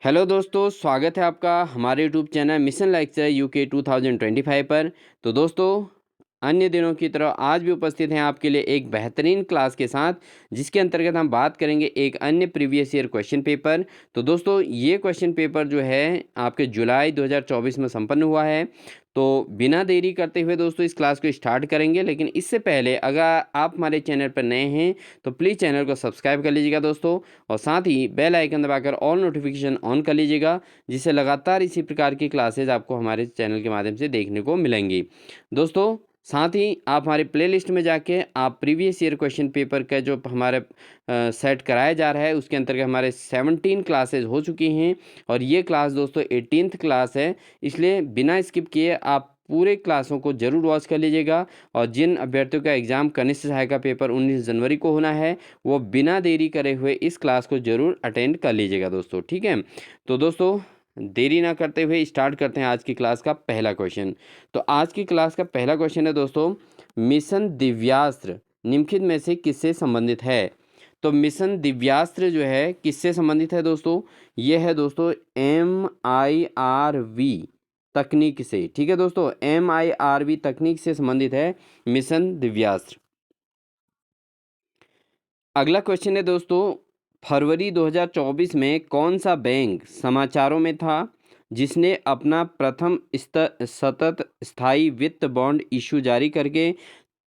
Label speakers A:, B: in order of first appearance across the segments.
A: Hello दोस्तों, स्वागत है आपका हमारे YouTube channel mission lecture UK 2025 पर। तो दोस्तों, अन्य दिनों की तरह आज भी उपस्थित हैं आपके लिए एक बेहतरीन क्लास के साथ, जिसके अंतर्गत हम बात करेंगे एक अन्य प्रीवियस ईयर क्वेश्चन पेपर। तो दोस्तों, ये क्वेश्चन पेपर जो है आपके जुलाई 2024 में संपन्न हुआ है। तो बिना देरी करते हुए दोस्तों इस क्लास को स्टार्ट करेंगे, लेकिन इससे पहले अगर आप हमारे चैनल पर नए हैं तो प्लीज़ चैनल को सब्सक्राइब कर लीजिएगा दोस्तों, और साथ ही बेल आइकन दबाकर ऑल नोटिफिकेशन ऑन कर लीजिएगा, जिससे लगातार इसी प्रकार की क्लासेज आपको हमारे चैनल के माध्यम से देखने को मिलेंगी। दोस्तों, साथ ही आप हमारे प्लेलिस्ट में जाके आप प्रीवियस ईयर क्वेश्चन पेपर का जो हमारे सेट कराया जा रहा है उसके अंतर्गत हमारे 17 क्लासेज हो चुकी हैं, और ये क्लास दोस्तों 18th क्लास है। इसलिए बिना स्किप किए आप पूरे क्लासों को जरूर वॉच कर लीजिएगा। और जिन अभ्यर्थियों का एग्ज़ाम कनिष्ठ सहायक पेपर 19 जनवरी को होना है, वो बिना देरी करे हुए इस क्लास को ज़रूर अटेंड कर लीजिएगा दोस्तों, ठीक है। तो दोस्तों, देरी ना करते हुए स्टार्ट करते हैं आज की क्लास का पहला क्वेश्चन। तो आज की क्लास का पहला क्वेश्चन है दोस्तों, मिशन दिव्यास्त्र निम्नलिखित में से किससे संबंधित है। तो मिशन दिव्यास्त्र जो है किससे संबंधित है दोस्तों, ये है दोस्तों MIRV तकनीक से, ठीक है दोस्तों, MIRV तकनीक से संबंधित है मिशन दिव्यास्त्र। अगला क्वेश्चन है दोस्तों, फरवरी 2024 में कौन सा बैंक समाचारों में था जिसने अपना प्रथम सतत स्थायी वित्त बॉन्ड इशू जारी करके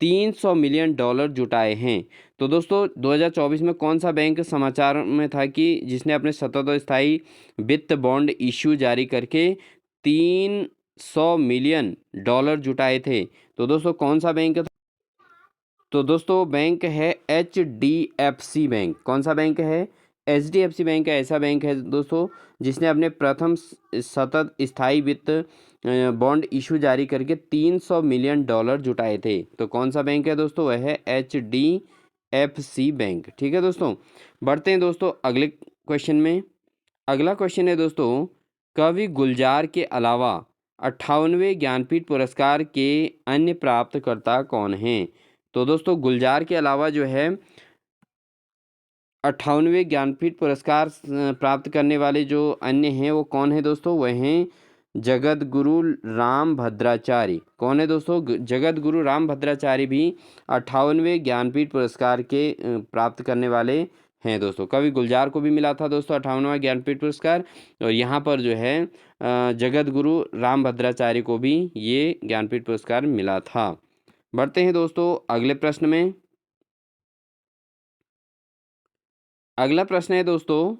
A: $300 मिलियन जुटाए हैं। तो दोस्तों 2024 में कौन सा बैंक समाचार में था कि जिसने अपने सतत और स्थायी वित्त बॉन्ड इशू जारी करके $300 मिलियन जुटाए थे। तो दोस्तों कौन सा बैंक था। तो दोस्तों बैंक है HDFC बैंक। कौन सा बैंक है, HDFC बैंक है। ऐसा बैंक है दोस्तों जिसने अपने प्रथम सतत स्थायी वित्त बॉन्ड इशू जारी करके $300 मिलियन जुटाए थे। तो कौन सा बैंक है दोस्तों, वह है HDFC बैंक, ठीक है दोस्तों। बढ़ते हैं दोस्तों अगले क्वेश्चन में। अगला क्वेश्चन है दोस्तों, कवि गुलजार के अलावा 58वें ज्ञानपीठ पुरस्कार के अन्य प्राप्तकर्ता कौन हैं। तो दोस्तों गुलजार के अलावा जो है 58वें ज्ञानपीठ पुरस्कार प्राप्त करने वाले जो अन्य हैं वो कौन है दोस्तों, वह हैं जगत गुरु राम भद्राचार्य। कौन है दोस्तों, जगत गुरु राम भद्राचार्य भी 58वें ज्ञानपीठ पुरस्कार के प्राप्त करने वाले हैं दोस्तों। कवि गुलजार को भी मिला था दोस्तों 58वां ज्ञानपीठ पुरस्कार, और यहाँ पर जो है जगत गुरु राम भद्राचार्य को भी ये ज्ञानपीठ पुरस्कार मिला था। बढ़ते हैं दोस्तों अगले प्रश्न में। अगला प्रश्न है दोस्तों,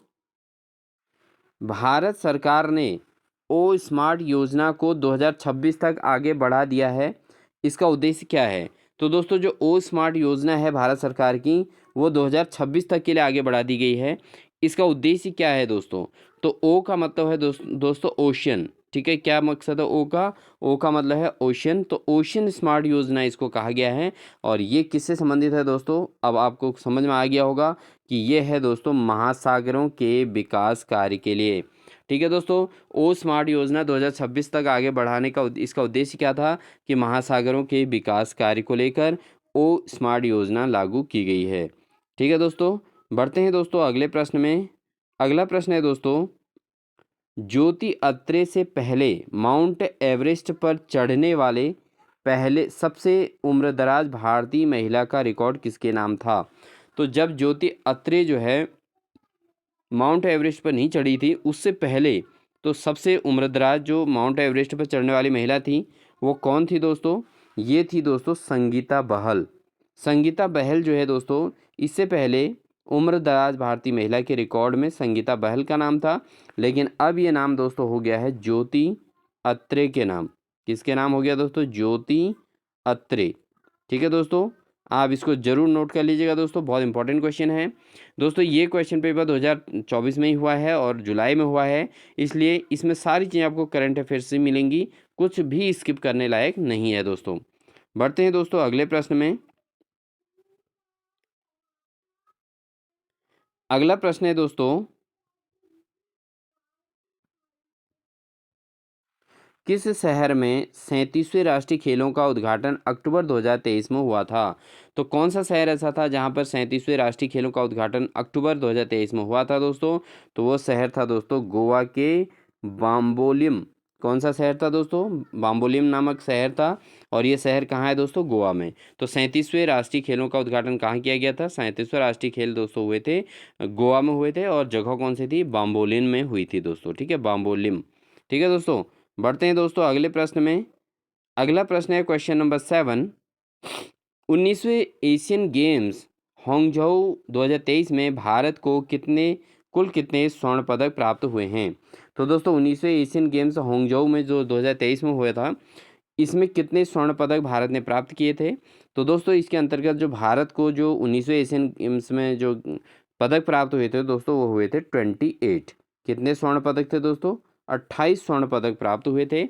A: भारत सरकार ने ओ स्मार्ट योजना को 2026 तक आगे बढ़ा दिया है, इसका उद्देश्य क्या है। तो दोस्तों जो ओ स्मार्ट योजना है भारत सरकार की, वो 2026 तक के लिए आगे बढ़ा दी गई है। इसका उद्देश्य क्या है दोस्तों, तो ओ का मतलब है दोस्तों ओशियन, ठीक है। क्या मकसद है ओ का मतलब है ओशियन। तो ओशियन स्मार्ट योजना इसको कहा गया है, और ये किससे संबंधित है दोस्तों, अब आपको समझ में आ गया होगा कि ये है दोस्तों महासागरों के विकास कार्य के लिए, ठीक है दोस्तों। ओ स्मार्ट योजना 2026 तक आगे बढ़ाने का इसका उद्देश्य क्या था कि महासागरों के विकास कार्य को लेकर ओ स्मार्ट योजना लागू की गई है, ठीक है दोस्तों। बढ़ते हैं दोस्तों अगले प्रश्न में। अगला प्रश्न है दोस्तों, ज्योति अत्रे से पहले माउंट एवरेस्ट पर चढ़ने वाले पहले सबसे उम्रदराज भारतीय महिला का रिकॉर्ड किसके नाम था। तो जब ज्योति अत्रे जो है माउंट एवरेस्ट पर नहीं चढ़ी थी, उससे पहले तो सबसे उम्रदराज जो माउंट एवरेस्ट पर चढ़ने वाली महिला थी वो कौन थी दोस्तों, ये थी दोस्तों संगीता बहल। संगीता बहल जो है दोस्तों, इससे पहले उम्रदराज भारतीय महिला के रिकॉर्ड में संगीता बहल का नाम था, लेकिन अब ये नाम दोस्तों हो गया है ज्योति अत्रे के नाम। किसके नाम हो गया दोस्तों, ज्योति अत्रे, ठीक है दोस्तों। आप इसको जरूर नोट कर लीजिएगा दोस्तों, बहुत इंपॉर्टेंट क्वेश्चन है दोस्तों। ये क्वेश्चन पेपर 2024 में ही हुआ है और जुलाई में हुआ है, इसलिए इसमें सारी चीज़ें आपको करंट अफेयर्स से मिलेंगी, कुछ भी स्किप करने लायक नहीं है दोस्तों। बढ़ते हैं दोस्तों अगले प्रश्न में। अगला प्रश्न है दोस्तों, किस शहर में 37वें राष्ट्रीय खेलों का उद्घाटन अक्टूबर 2023 में हुआ था? तो कौन सा शहर ऐसा था जहां पर 37वें राष्ट्रीय खेलों का उद्घाटन अक्टूबर 2023 में हुआ था दोस्तों? तो वो शहर था दोस्तों गोवा के बाम्बोलिम। कौन सा शहर था दोस्तों? बाम्बोलिम नामक शहर था। और ये शहर कहाँ है दोस्तों? गोवा में। तो 37वें राष्ट्रीय खेलों का उद्घाटन कहाँ किया गया था? 37वें राष्ट्रीय खेल दोस्तों हुए थे गोवा में हुए थे, और जगह कौन सी थी? बाम्बोलिम में हुई थी दोस्तों। ठीक है, बाम्बोलिम। ठीक है दोस्तों, बढ़ते हैं दोस्तों अगले प्रश्न में। अगला प्रश्न है क्वेश्चन नंबर 7। 19वें एशियन गेम्स हांगझोउ 2023 में भारत को कुल कितने स्वर्ण पदक प्राप्त हुए हैं? तो दोस्तों 19वें एशियन गेम्स हांगझोउ में जो 2023 में हुआ था, इसमें कितने स्वर्ण पदक भारत ने प्राप्त किए थे? तो दोस्तों इसके अंतर्गत जो भारत को जो 19वें एशियन गेम्स में जो पदक प्राप्त हुए थे दोस्तों, वो हुए थे 28। कितने स्वर्ण पदक थे दोस्तों? 28 स्वर्ण पदक प्राप्त हुए थे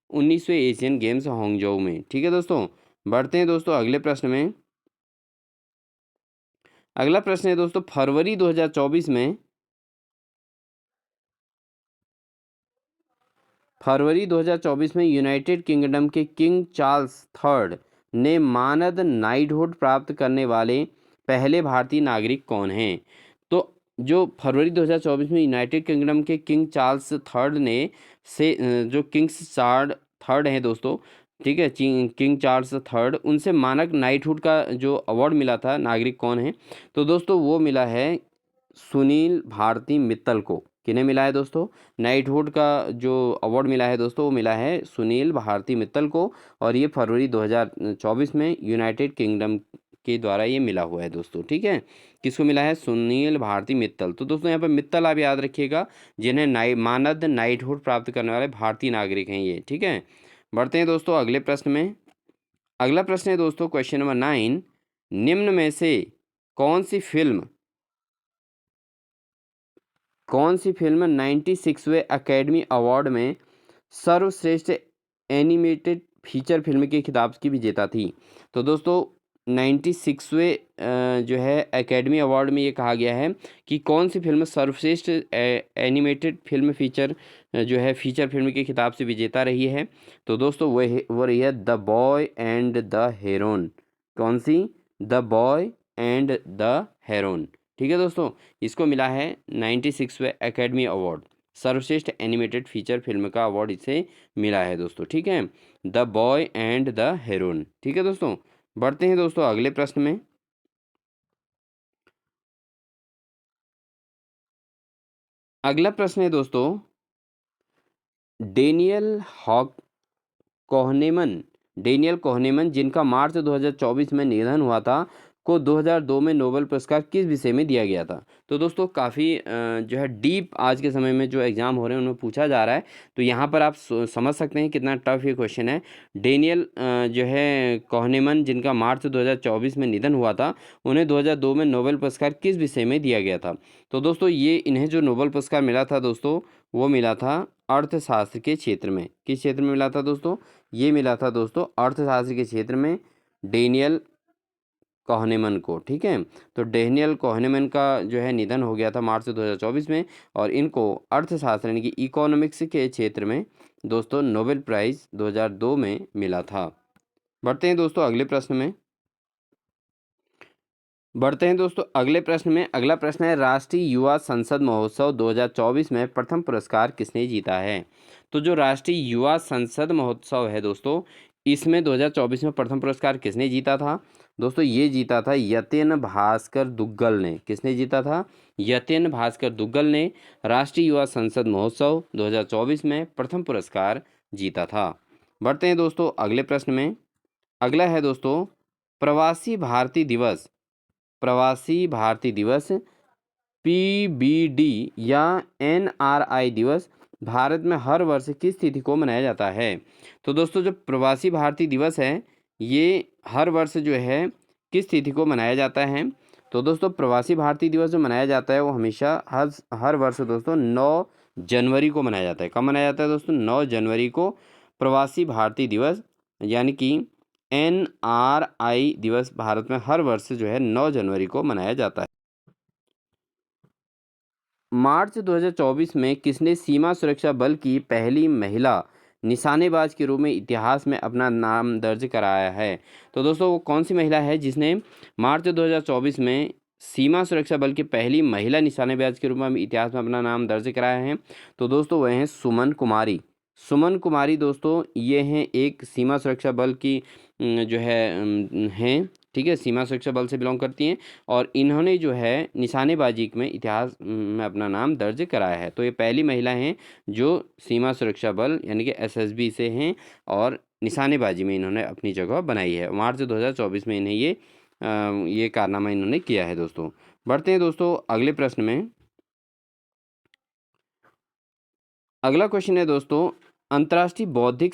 A: 19वें एशियन गेम्स हांगझोउ में। ठीक है दोस्तों, बढ़ते हैं दोस्तों अगले प्रश्न में। अगला प्रश्न है दोस्तों, फरवरी 2024 में यूनाइटेड किंगडम के किंग चार्ल्स थर्ड ने मानद नाइटहुड प्राप्त करने वाले पहले भारतीय नागरिक कौन हैं? तो जो फरवरी 2024 में यूनाइटेड किंगडम के किंग चार्ल्स थर्ड ने जो किंग्स चार्ल्स थर्ड हैं दोस्तों, ठीक है, किंग चार्ल्स थर्ड, उनसे मानक नाइटहुड का जो अवार्ड मिला था, नागरिक कौन है? तो दोस्तों वो मिला है सुनील भारती मित्तल को। किन्हें मिला है दोस्तों? नाइटहुड का जो अवार्ड मिला है दोस्तों, वो मिला है सुनील भारती मित्तल को। और ये फरवरी 2024 में यूनाइटेड किंगडम के द्वारा ये मिला हुआ है दोस्तों। ठीक है, किसको मिला है? सुनील भारती मित्तल। तो दोस्तों यहाँ पर मित्तल आप याद रखिएगा, जिन्हें मानद नाइटहुड प्राप्त करने वाले भारतीय नागरिक हैं ये। ठीक है, बढ़ते हैं दोस्तों अगले प्रश्न में। अगला प्रश्न है दोस्तों क्वेश्चन नंबर 9। निम्न में से कौन सी फिल्म 96वें अकेडमी अवार्ड में सर्वश्रेष्ठ एनिमेटेड फीचर फिल्म के खिताब की विजेता थी? तो दोस्तों 96वें जो है एकेडमी अवार्ड में ये कहा गया है कि कौन सी फिल्म सर्वश्रेष्ठ एनिमेटेड फिल्म फीचर जो है फीचर फिल्म के खिताब से विजेता रही है? तो दोस्तों वो रही है the boy and the heron. कौन सी? The boy and the heron. ठीक है दोस्तों, इसको मिला है 96वें एकेडमी अवार्ड, सर्वश्रेष्ठ एनिमेटेड फीचर फिल्म का अवार्ड इसे मिला है दोस्तों। ठीक है, the boy and the heron. ठीक है दोस्तों, बढ़ते हैं दोस्तों अगले प्रश्न में। अगला प्रश्न है दोस्तों, डेनियल हॉक कोहनेमन डेनियल कोहनेमन, जिनका मार्च 2024 में निधन हुआ था, को 2002 में नोबेल पुरस्कार किस विषय में दिया गया था? तो दोस्तों काफ़ी जो है डीप आज के समय में जो एग्ज़ाम हो रहे हैं उनमें पूछा जा रहा है, तो यहाँ पर आप समझ सकते हैं कितना टफ ये क्वेश्चन है। डेनियल जो है कोहनेमन, जिनका मार्च 2024 में निधन हुआ था, उन्हें 2002 में नोबेल पुरस्कार किस विषय में दिया गया था? तो दोस्तों ये इन्हें जो नोबेल पुरस्कार मिला था दोस्तों, वो मिला था अर्थशास्त्र के क्षेत्र में। किस क्षेत्र में मिला था दोस्तों? ये मिला था दोस्तों अर्थशास्त्र के क्षेत्र में डेनियल कोहनेमन को। ठीक है, तो डेनियल कोहनेमन का जो है निधन हो गया था मार्च 2024 में, और इनको अर्थशास्त्र यानी कि इकोनॉमिक्स के क्षेत्र में दोस्तों नोबेल प्राइज़ 2002 में मिला था। बढ़ते हैं दोस्तों अगले प्रश्न में। अगले प्रश्न में। अगला प्रश्न है, राष्ट्रीय युवा संसद महोत्सव 2024 में प्रथम पुरस्कार किसने जीता है? तो जो राष्ट्रीय युवा संसद महोत्सव है दोस्तों, इसमें 2024 में प्रथम पुरस्कार किसने जीता था? दोस्तों ये जीता था यतेन भास्कर दुग्गल ने। किसने जीता था? यतेन भास्कर दुग्गल ने राष्ट्रीय युवा संसद महोत्सव 2024 में प्रथम पुरस्कार जीता था। बढ़ते हैं दोस्तों अगले प्रश्न में। अगला है दोस्तों, प्रवासी भारतीय दिवस PBD या NRI दिवस भारत में हर वर्ष किस तिथि को मनाया जाता है? तो दोस्तों जो प्रवासी भारतीय दिवस है, ये हर वर्ष जो है किस तिथि को मनाया जाता है? तो दोस्तों प्रवासी भारतीय दिवस जो मनाया जाता है वो हमेशा हर वर्ष दोस्तों 9 जनवरी को मनाया जाता है। कब मनाया जाता है दोस्तों? 9 जनवरी को प्रवासी भारतीय दिवस यानी कि NRI दिवस भारत में हर वर्ष जो है 9 जनवरी को मनाया जाता है। मार्च 2024 में किसने सीमा सुरक्षा बल की पहली महिला निशानेबाज के रूप में इतिहास में अपना नाम दर्ज कराया है? तो दोस्तों वो कौन सी महिला है जिसने मार्च 2024 में सीमा सुरक्षा बल की पहली महिला निशानेबाज के रूप में इतिहास में अपना नाम दर्ज कराया है? तो दोस्तों वह हैं सुमन कुमारी। सुमन कुमारी दोस्तों ये हैं एक सीमा सुरक्षा बल की जो है हैं, ठीक है, सीमा सुरक्षा बल से बिलोंग करती हैं और इन्होंने जो है निशानेबाजी में इतिहास में अपना नाम दर्ज कराया है। तो ये पहली महिला हैं जो सीमा सुरक्षा बल यानी कि एसएसबी से हैं और निशानेबाजी में इन्होंने अपनी जगह बनाई है। मार्च 2024 में इन्हें ये कारनामा इन्होंने किया है दोस्तों। बढ़ते हैं दोस्तों अगले प्रश्न में। अगला क्वेश्चन है दोस्तों, अंतर्राष्ट्रीय बौद्धिक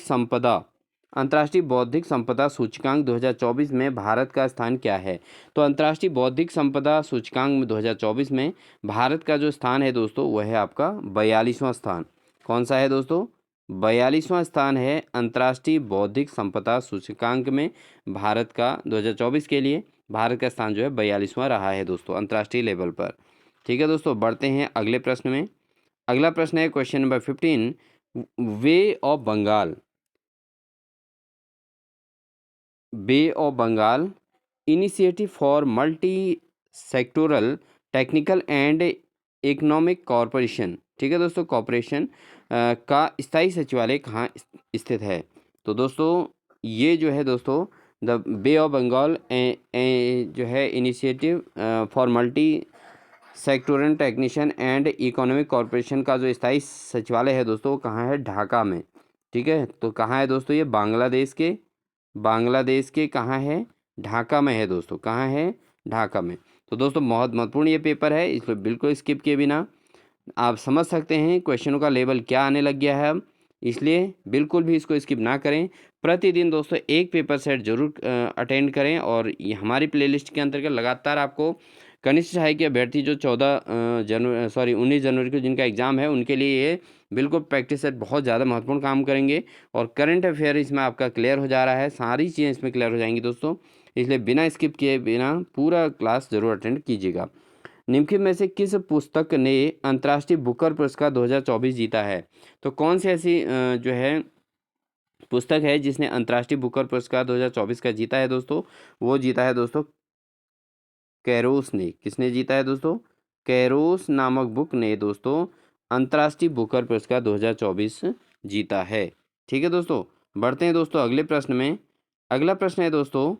A: संपदा सूचकांक 2024 में भारत का स्थान क्या है? तो अंतर्राष्ट्रीय बौद्धिक संपदा सूचकांक में 2024 में भारत का जो स्थान है दोस्तों वह है आपका 42वां स्थान। कौन सा है दोस्तों? 42वां स्थान है अंतर्राष्ट्रीय बौद्धिक संपदा सूचकांक में भारत का 2024 के लिए भारत का स्थान जो है 42वां रहा है दोस्तों अंतर्राष्ट्रीय लेवल पर। ठीक है दोस्तों, बढ़ते हैं अगले प्रश्न में। अगला प्रश्न है question number 15, bay of Bengal initiative for multi sectoral technical and economic corporation, ठीक है दोस्तों, कॉरपोरेशन का स्थायी सचिवालय कहाँ स्थित है? तो दोस्तों ये जो है दोस्तों द बे ऑफ बंगाल जो है initiative for multi sectoral technician and economic corporation का जो स्थायी सचिवालय है दोस्तों वो कहाँ है? ढाका में। ठीक है, तो कहाँ है दोस्तों? ये बांग्लादेश के कहाँ है? ढाका में है दोस्तों। कहाँ है? ढाका में। तो दोस्तों बहुत महत्वपूर्ण ये पेपर है, इसको बिल्कुल स्किप किए बिना आप समझ सकते हैं क्वेश्चनों का लेवल क्या आने लग गया है अब, इसलिए बिल्कुल भी इसको स्किप ना करें। प्रतिदिन दोस्तों एक पेपर सेट जरूर अटेंड करें और ये हमारी प्लेलिस्ट के अंतर्गत लगातार आपको कनिष्ठ सहायक अभ्यर्थी जो 19 जनवरी को जिनका एग्ज़ाम है उनके लिए ये बिल्कुल प्रैक्टिस सेट बहुत ज़्यादा महत्वपूर्ण काम करेंगे और करंट अफेयर इसमें आपका क्लियर हो जा रहा है, सारी चीज़ें इसमें क्लियर हो जाएंगी दोस्तों, इसलिए बिना स्किप किए बिना पूरा क्लास ज़रूर अटेंड कीजिएगा। निम्नलिखित में से किस पुस्तक ने अंतर्राष्ट्रीय बुकर पुरस्कार 2024 जीता है? तो कौन सी ऐसी जो है पुस्तक है जिसने अंतर्राष्ट्रीय बुकर पुरस्कार 2024 का जीता है दोस्तों? वो जीता है दोस्तों कैरोस ने। किसने जीता है दोस्तों? कैरोस नामक बुक ने दोस्तों अंतर्राष्ट्रीय बुकर पुरस्कार 2024 जीता है। ठीक है दोस्तों, बढ़ते हैं दोस्तों अगले प्रश्न में। अगला प्रश्न है दोस्तों,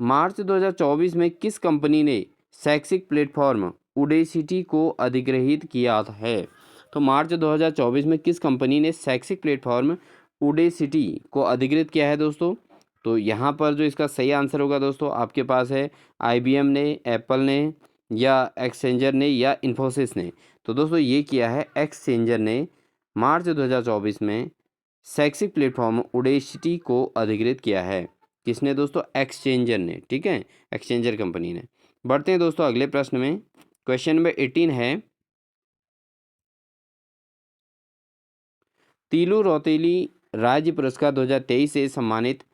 A: मार्च 2024 में किस कंपनी ने शैक्षिक प्लेटफॉर्म उडेसिटी को अधिग्रहित किया है? तो मार्च 2024 में किस कंपनी ने शैक्षिक प्लेटफॉर्म उडेसिटी को अधिग्रहित किया है दोस्तों? तो यहाँ पर जो इसका सही आंसर होगा दोस्तों आपके पास है IBM ने, एप्पल ने या एक्सचेंजर ने या इन्फोसिस ने। तो दोस्तों ये किया है एक्सचेंजर ने मार्च 2024 में शैक्षिक प्लेटफॉर्म उडेसिटी को अधिग्रहित किया है। किसने दोस्तों? एक्सचेंजर ने। ठीक है, एक्सचेंजर कंपनी ने। बढ़ते हैं दोस्तों अगले प्रश्न में। क्वेश्चन नंबर 18 है, तीलू रौतेली राज्य पुरस्कार 2023 से सम्मानित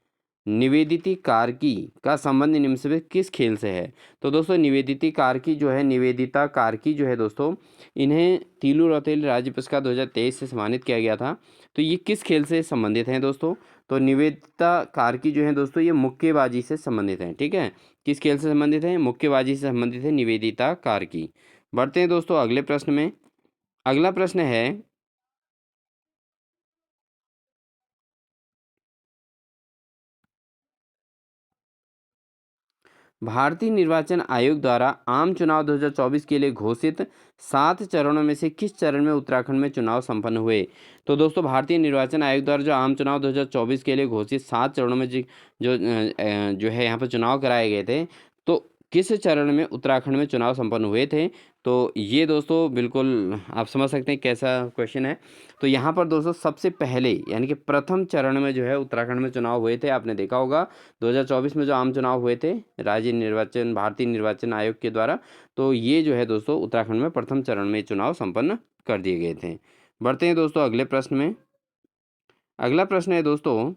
A: निवेदिती कार्की का संबंध निम्न से किस खेल से है? तो दोस्तों निवेदिता कार्की जो है दोस्तों इन्हें तीलू रौतेली राज्य पुरस्कार 2023 से सम्मानित किया गया था। तो ये किस खेल से संबंधित हैं दोस्तों? तो निवेदिता कार्की जो है दोस्तों ये मुक्केबाजी से संबंधित हैं। ठीक है, किस खेल से संबंधित हैं? मुक्केबाजी से संबंधित है निवेदिता कार्की। बढ़ते हैं दोस्तों अगले प्रश्न में। अगला प्रश्न है, भारतीय निर्वाचन आयोग द्वारा आम चुनाव 2024 के लिए घोषित 7 चरणों में से किस चरण में उत्तराखंड में चुनाव संपन्न हुए? तो दोस्तों भारतीय निर्वाचन आयोग द्वारा जो आम चुनाव 2024 के लिए घोषित 7 चरणों में जो है यहाँ पर चुनाव कराए गए थे, तो किस चरण में उत्तराखंड में चुनाव संपन्न हुए थे? तो ये दोस्तों बिल्कुल आप समझ सकते हैं कैसा क्वेश्चन है। तो यहाँ पर दोस्तों सबसे पहले यानी कि प्रथम चरण में जो है उत्तराखंड में चुनाव हुए थे। आपने देखा होगा 2024 में जो आम चुनाव हुए थे भारतीय निर्वाचन आयोग के द्वारा, तो ये जो है दोस्तों उत्तराखंड में प्रथम चरण में चुनाव संपन्न कर दिए गए थे। बढ़ते हैं दोस्तों अगले प्रश्न में। अगला प्रश्न है दोस्तों,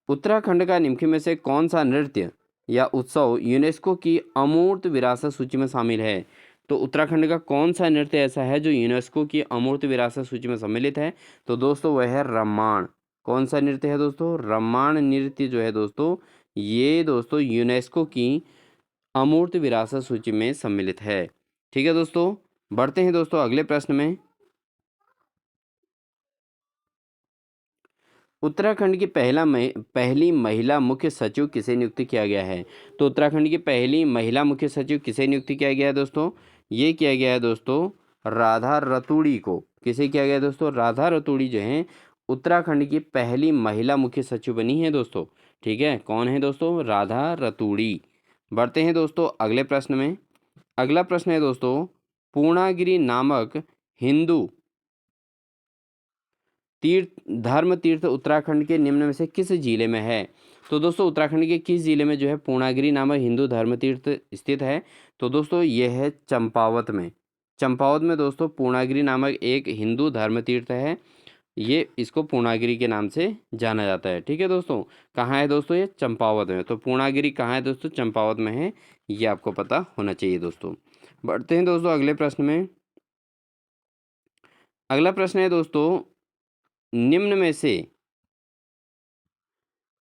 A: उत्तराखंड का निम्नलिखित में से कौन सा नृत्य या उत्सव यूनेस्को की अमूर्त विरासत सूची में शामिल है? तो उत्तराखंड का कौन सा नृत्य ऐसा है जो यूनेस्को की अमूर्त विरासत सूची में सम्मिलित है? तो दोस्तों वह है रम्माण। कौन सा नृत्य है दोस्तों? रम्माण नृत्य जो है दोस्तों, ये दोस्तों यूनेस्को की अमूर्त विरासत सूची में सम्मिलित है। ठीक है दोस्तों, बढ़ते हैं दोस्तों अगले प्रश्न में। उत्तराखंड की पहली महिला मुख्य सचिव किसे नियुक्त किया गया है? तो उत्तराखंड की पहली महिला मुख्य सचिव किसे नियुक्त किया गया है दोस्तों? ये किया गया है दोस्तों राधा रतूड़ी को। किसे किया गया है दोस्तों? राधा रतूड़ी जो है उत्तराखंड की पहली महिला मुख्य सचिव बनी है दोस्तों। ठीक है, कौन है दोस्तों? राधा रतूड़ी। बढ़ते हैं दोस्तों अगले प्रश्न में। अगला प्रश्न है दोस्तों, पूर्णागिरि नामक हिंदू धर्म तीर्थ उत्तराखंड के निम्न में से किस जिले में है? तो दोस्तों उत्तराखंड के किस जिले में जो है पूर्णागिरि नामक हिंदू धर्म तीर्थ स्थित है? तो दोस्तों ये है चंपावत में। चंपावत में दोस्तों पूर्णागिरि नामक एक हिंदू धर्म तीर्थ है। ये इसको पूर्णागिरि के नाम से जाना जाता है। ठीक है दोस्तों, कहाँ है दोस्तों? ये चंपावत में। तो पूर्णागिरि कहाँ है दोस्तों? चंपावत में है। ये आपको पता होना चाहिए दोस्तों। बढ़ते हैं दोस्तों अगले प्रश्न में। अगला प्रश्न है दोस्तों, निम्न में से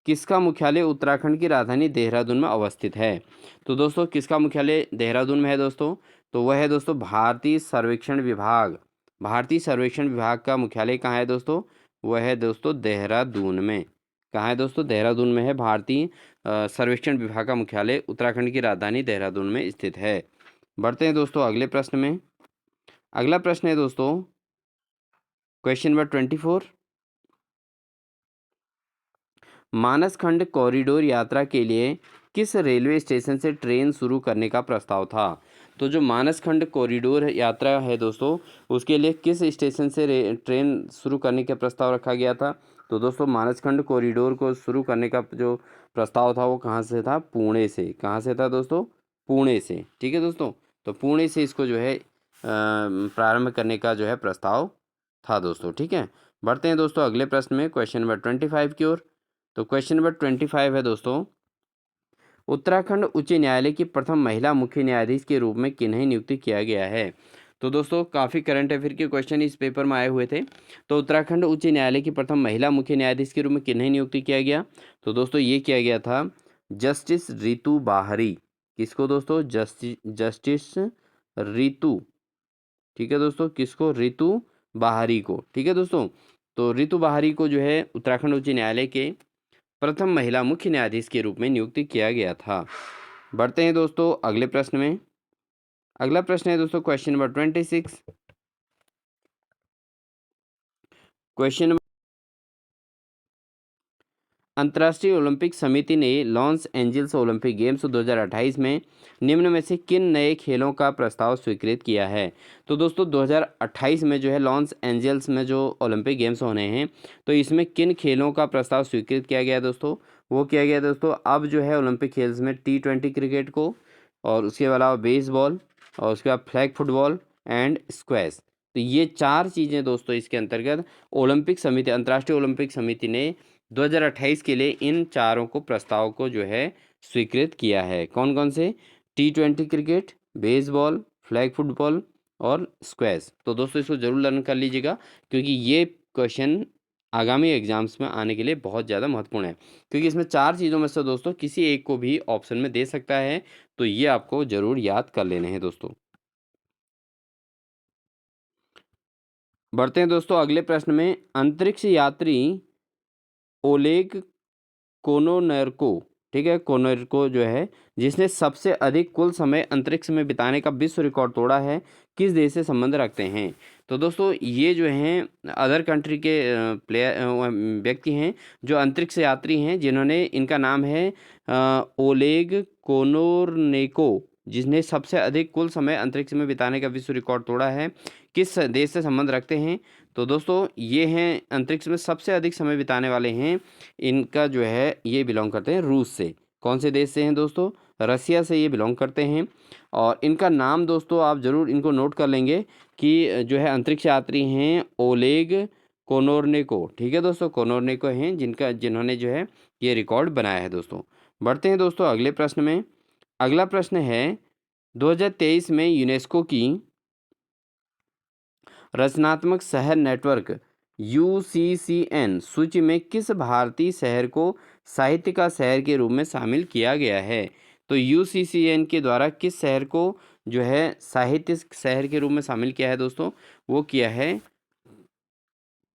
A: किसका मुख्यालय उत्तराखंड की राजधानी देहरादून में अवस्थित है? तो दोस्तों किसका मुख्यालय देहरादून में है दोस्तों? तो वह है दोस्तों भारतीय सर्वेक्षण विभाग। भारतीय सर्वेक्षण विभाग का मुख्यालय कहाँ है दोस्तों? वह है दोस्तों देहरादून में। कहाँ है दोस्तों? देहरादून में है। भारतीय सर्वेक्षण विभाग का मुख्यालय उत्तराखंड की राजधानी देहरादून में स्थित है। बढ़ते हैं दोस्तों अगले प्रश्न में। अगला प्रश्न है दोस्तों क्वेश्चन नंबर 24। मानस खंड कॉरिडोर यात्रा के लिए किस रेलवे स्टेशन से ट्रेन शुरू करने का प्रस्ताव था? तो जो मानस खंड कॉरिडोर यात्रा है दोस्तों, उसके लिए किस स्टेशन से ट्रेन शुरू करने का प्रस्ताव रखा गया था? तो दोस्तों मानस खंड कॉरिडोर को शुरू करने का जो प्रस्ताव था वो कहाँ से था? पुणे से। कहाँ से था दोस्तों? पुणे से। ठीक है दोस्तों, तो पुणे से इसको जो है प्रारंभ करने का जो है प्रस्ताव था दोस्तों। ठीक है, बढ़ते हैं दोस्तों अगले प्रश्न में, क्वेश्चन नंबर 25 की ओर। तो क्वेश्चन नंबर 25 है दोस्तों, उत्तराखंड उच्च न्यायालय की प्रथम महिला मुख्य न्यायाधीश के रूप में किन्हें नियुक्त किया गया है? तो दोस्तों काफ़ी करंट अफेयर के क्वेश्चन इस पेपर में आए हुए थे। तो उत्तराखंड उच्च न्यायालय की प्रथम महिला मुख्य न्यायाधीश के रूप में किन्हें नियुक्त किया गया? तो दोस्तों ये किया गया था जस्टिस रितु बाहरी। किसको दोस्तों? जस्टिस रितु। ठीक है दोस्तों, किसको? रितु बाहरी को। ठीक है दोस्तों, तो रितु बाहरी को जो है उत्तराखंड उच्च न्यायालय के प्रथम महिला मुख्य न्यायाधीश के रूप में नियुक्त किया गया था। बढ़ते हैं दोस्तों अगले प्रश्न में। अगला प्रश्न है दोस्तों क्वेश्चन नंबर 26। क्वेश्चन, अंतर्राष्ट्रीय ओलंपिक समिति ने लॉस एंजल्स ओलंपिक गेम्स 2028 में निम्न में से किन नए खेलों का प्रस्ताव स्वीकृत किया है? तो दोस्तों 2028 में जो है लॉस एंजल्स में जो ओलंपिक गेम्स होने हैं, तो इसमें किन खेलों का प्रस्ताव स्वीकृत किया गया दोस्तों? वो किया गया दोस्तों अब जो है ओलंपिक खेल्स में T20 क्रिकेट को, और उसके अलावा बेसबॉल, और उसके बाद फ्लैग फुटबॉल एंड स्क्वैश। तो ये 4 चीज़ें दोस्तों इसके अंतर्गत ओलंपिक समिति, अंतर्राष्ट्रीय ओलंपिक समिति ने 2028 के लिए इन चारों को प्रस्ताव को जो है स्वीकृत किया है। कौन कौन से? T20 cricket, baseball, flag football और स्क्वैश। तो दोस्तों इसको जरूर लर्न कर लीजिएगा, क्योंकि ये क्वेश्चन आगामी एग्जाम्स में आने के लिए बहुत ज़्यादा महत्वपूर्ण है, क्योंकि इसमें 4 चीज़ों में से दोस्तों किसी एक को भी ऑप्शन में दे सकता है। तो ये आपको जरूर याद कर लेने हैं दोस्तों। बढ़ते हैं दोस्तों अगले प्रश्न में। अंतरिक्ष यात्री ओलेग कोनोनेरको, ठीक है, कोनोनेरको जो है, जिसने सबसे अधिक कुल समय अंतरिक्ष में बिताने का विश्व रिकॉर्ड तोड़ा है, किस देश से संबंध रखते हैं? तो दोस्तों ये जो हैं अदर कंट्री के व्यक्ति हैं जो अंतरिक्ष यात्री हैं, जिन्होंने, इनका नाम है ओलेग कोनोर्नेको, जिसने सबसे अधिक कुल समय अंतरिक्ष में बिताने का विश्व रिकॉर्ड तोड़ा है। किस देश से संबंध रखते हैं? तो दोस्तों ये हैं अंतरिक्ष में सबसे अधिक समय बिताने वाले हैं, इनका जो है ये बिलोंग करते हैं रूस से। कौन से देश से हैं दोस्तों? रसिया से ये बिलोंग करते हैं। और इनका नाम दोस्तों आप ज़रूर इनको नोट कर लेंगे कि जो है अंतरिक्ष यात्री हैं ओलेग कोनोर्नेको। ठीक है दोस्तों, कोनोर्नेको हैं जिन्होंने जो है ये रिकॉर्ड बनाया है दोस्तों। बढ़ते हैं दोस्तों अगले प्रश्न में। अगला प्रश्न है 2023 में यूनेस्को की रचनात्मक शहर नेटवर्क यूसीसीएन सूची में किस भारतीय शहर को साहित्य का शहर के रूप में शामिल किया गया है? तो यूसीसीएन के द्वारा किस शहर को जो है साहित्य शहर के रूप में शामिल किया है दोस्तों? वो किया है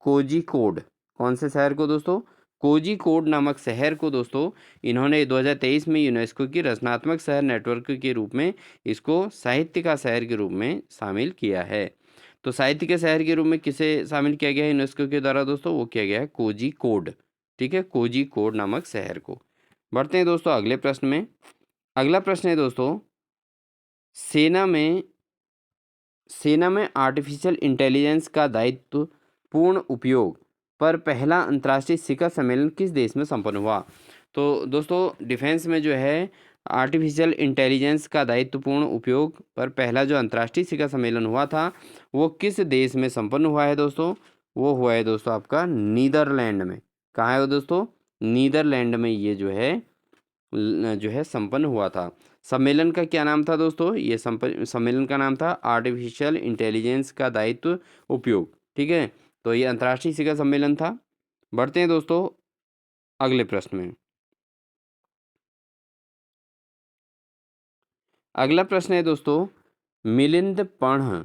A: कोझिकोड। कौन से शहर को दोस्तों? कोझिकोड नामक शहर को दोस्तों इन्होंने 2023 में यूनेस्को की रचनात्मक शहर नेटवर्क के रूप में इसको साहित्य का शहर के रूप में शामिल किया है। तो साहित्य के शहर के रूप में किसे शामिल किया गया है यूनेस्को के द्वारा दोस्तों? वो किया गया है कोझिकोड। ठीक है, कोझिकोड नामक शहर को। बढ़ते हैं दोस्तों अगले प्रश्न में। अगला प्रश्न है दोस्तों, सेना में आर्टिफिशियल इंटेलिजेंस का दायित्व पूर्ण उपयोग पर पहला अंतर्राष्ट्रीय शिखर सम्मेलन किस देश में संपन्न हुआ? तो दोस्तों डिफेंस में जो है आर्टिफिशियल इंटेलिजेंस का दायित्वपूर्ण उपयोग पर पहला जो अंतर्राष्ट्रीय शिखर सम्मेलन हुआ था वो किस देश में संपन्न हुआ है दोस्तों? वो हुआ है दोस्तों आपका नीदरलैंड में। कहाँ है वो दोस्तों? नीदरलैंड में ये जो है संपन्न हुआ था। सम्मेलन का क्या नाम था दोस्तों? ये सम्मेलन का नाम था आर्टिफिशियल इंटेलिजेंस का दायित्व उपयोग। ठीक है, तो ये अंतर्राष्ट्रीय शिखर सम्मेलन था। बढ़ते हैं दोस्तों अगले प्रश्न में। अगला प्रश्न है दोस्तों, मिलिंद पर्ण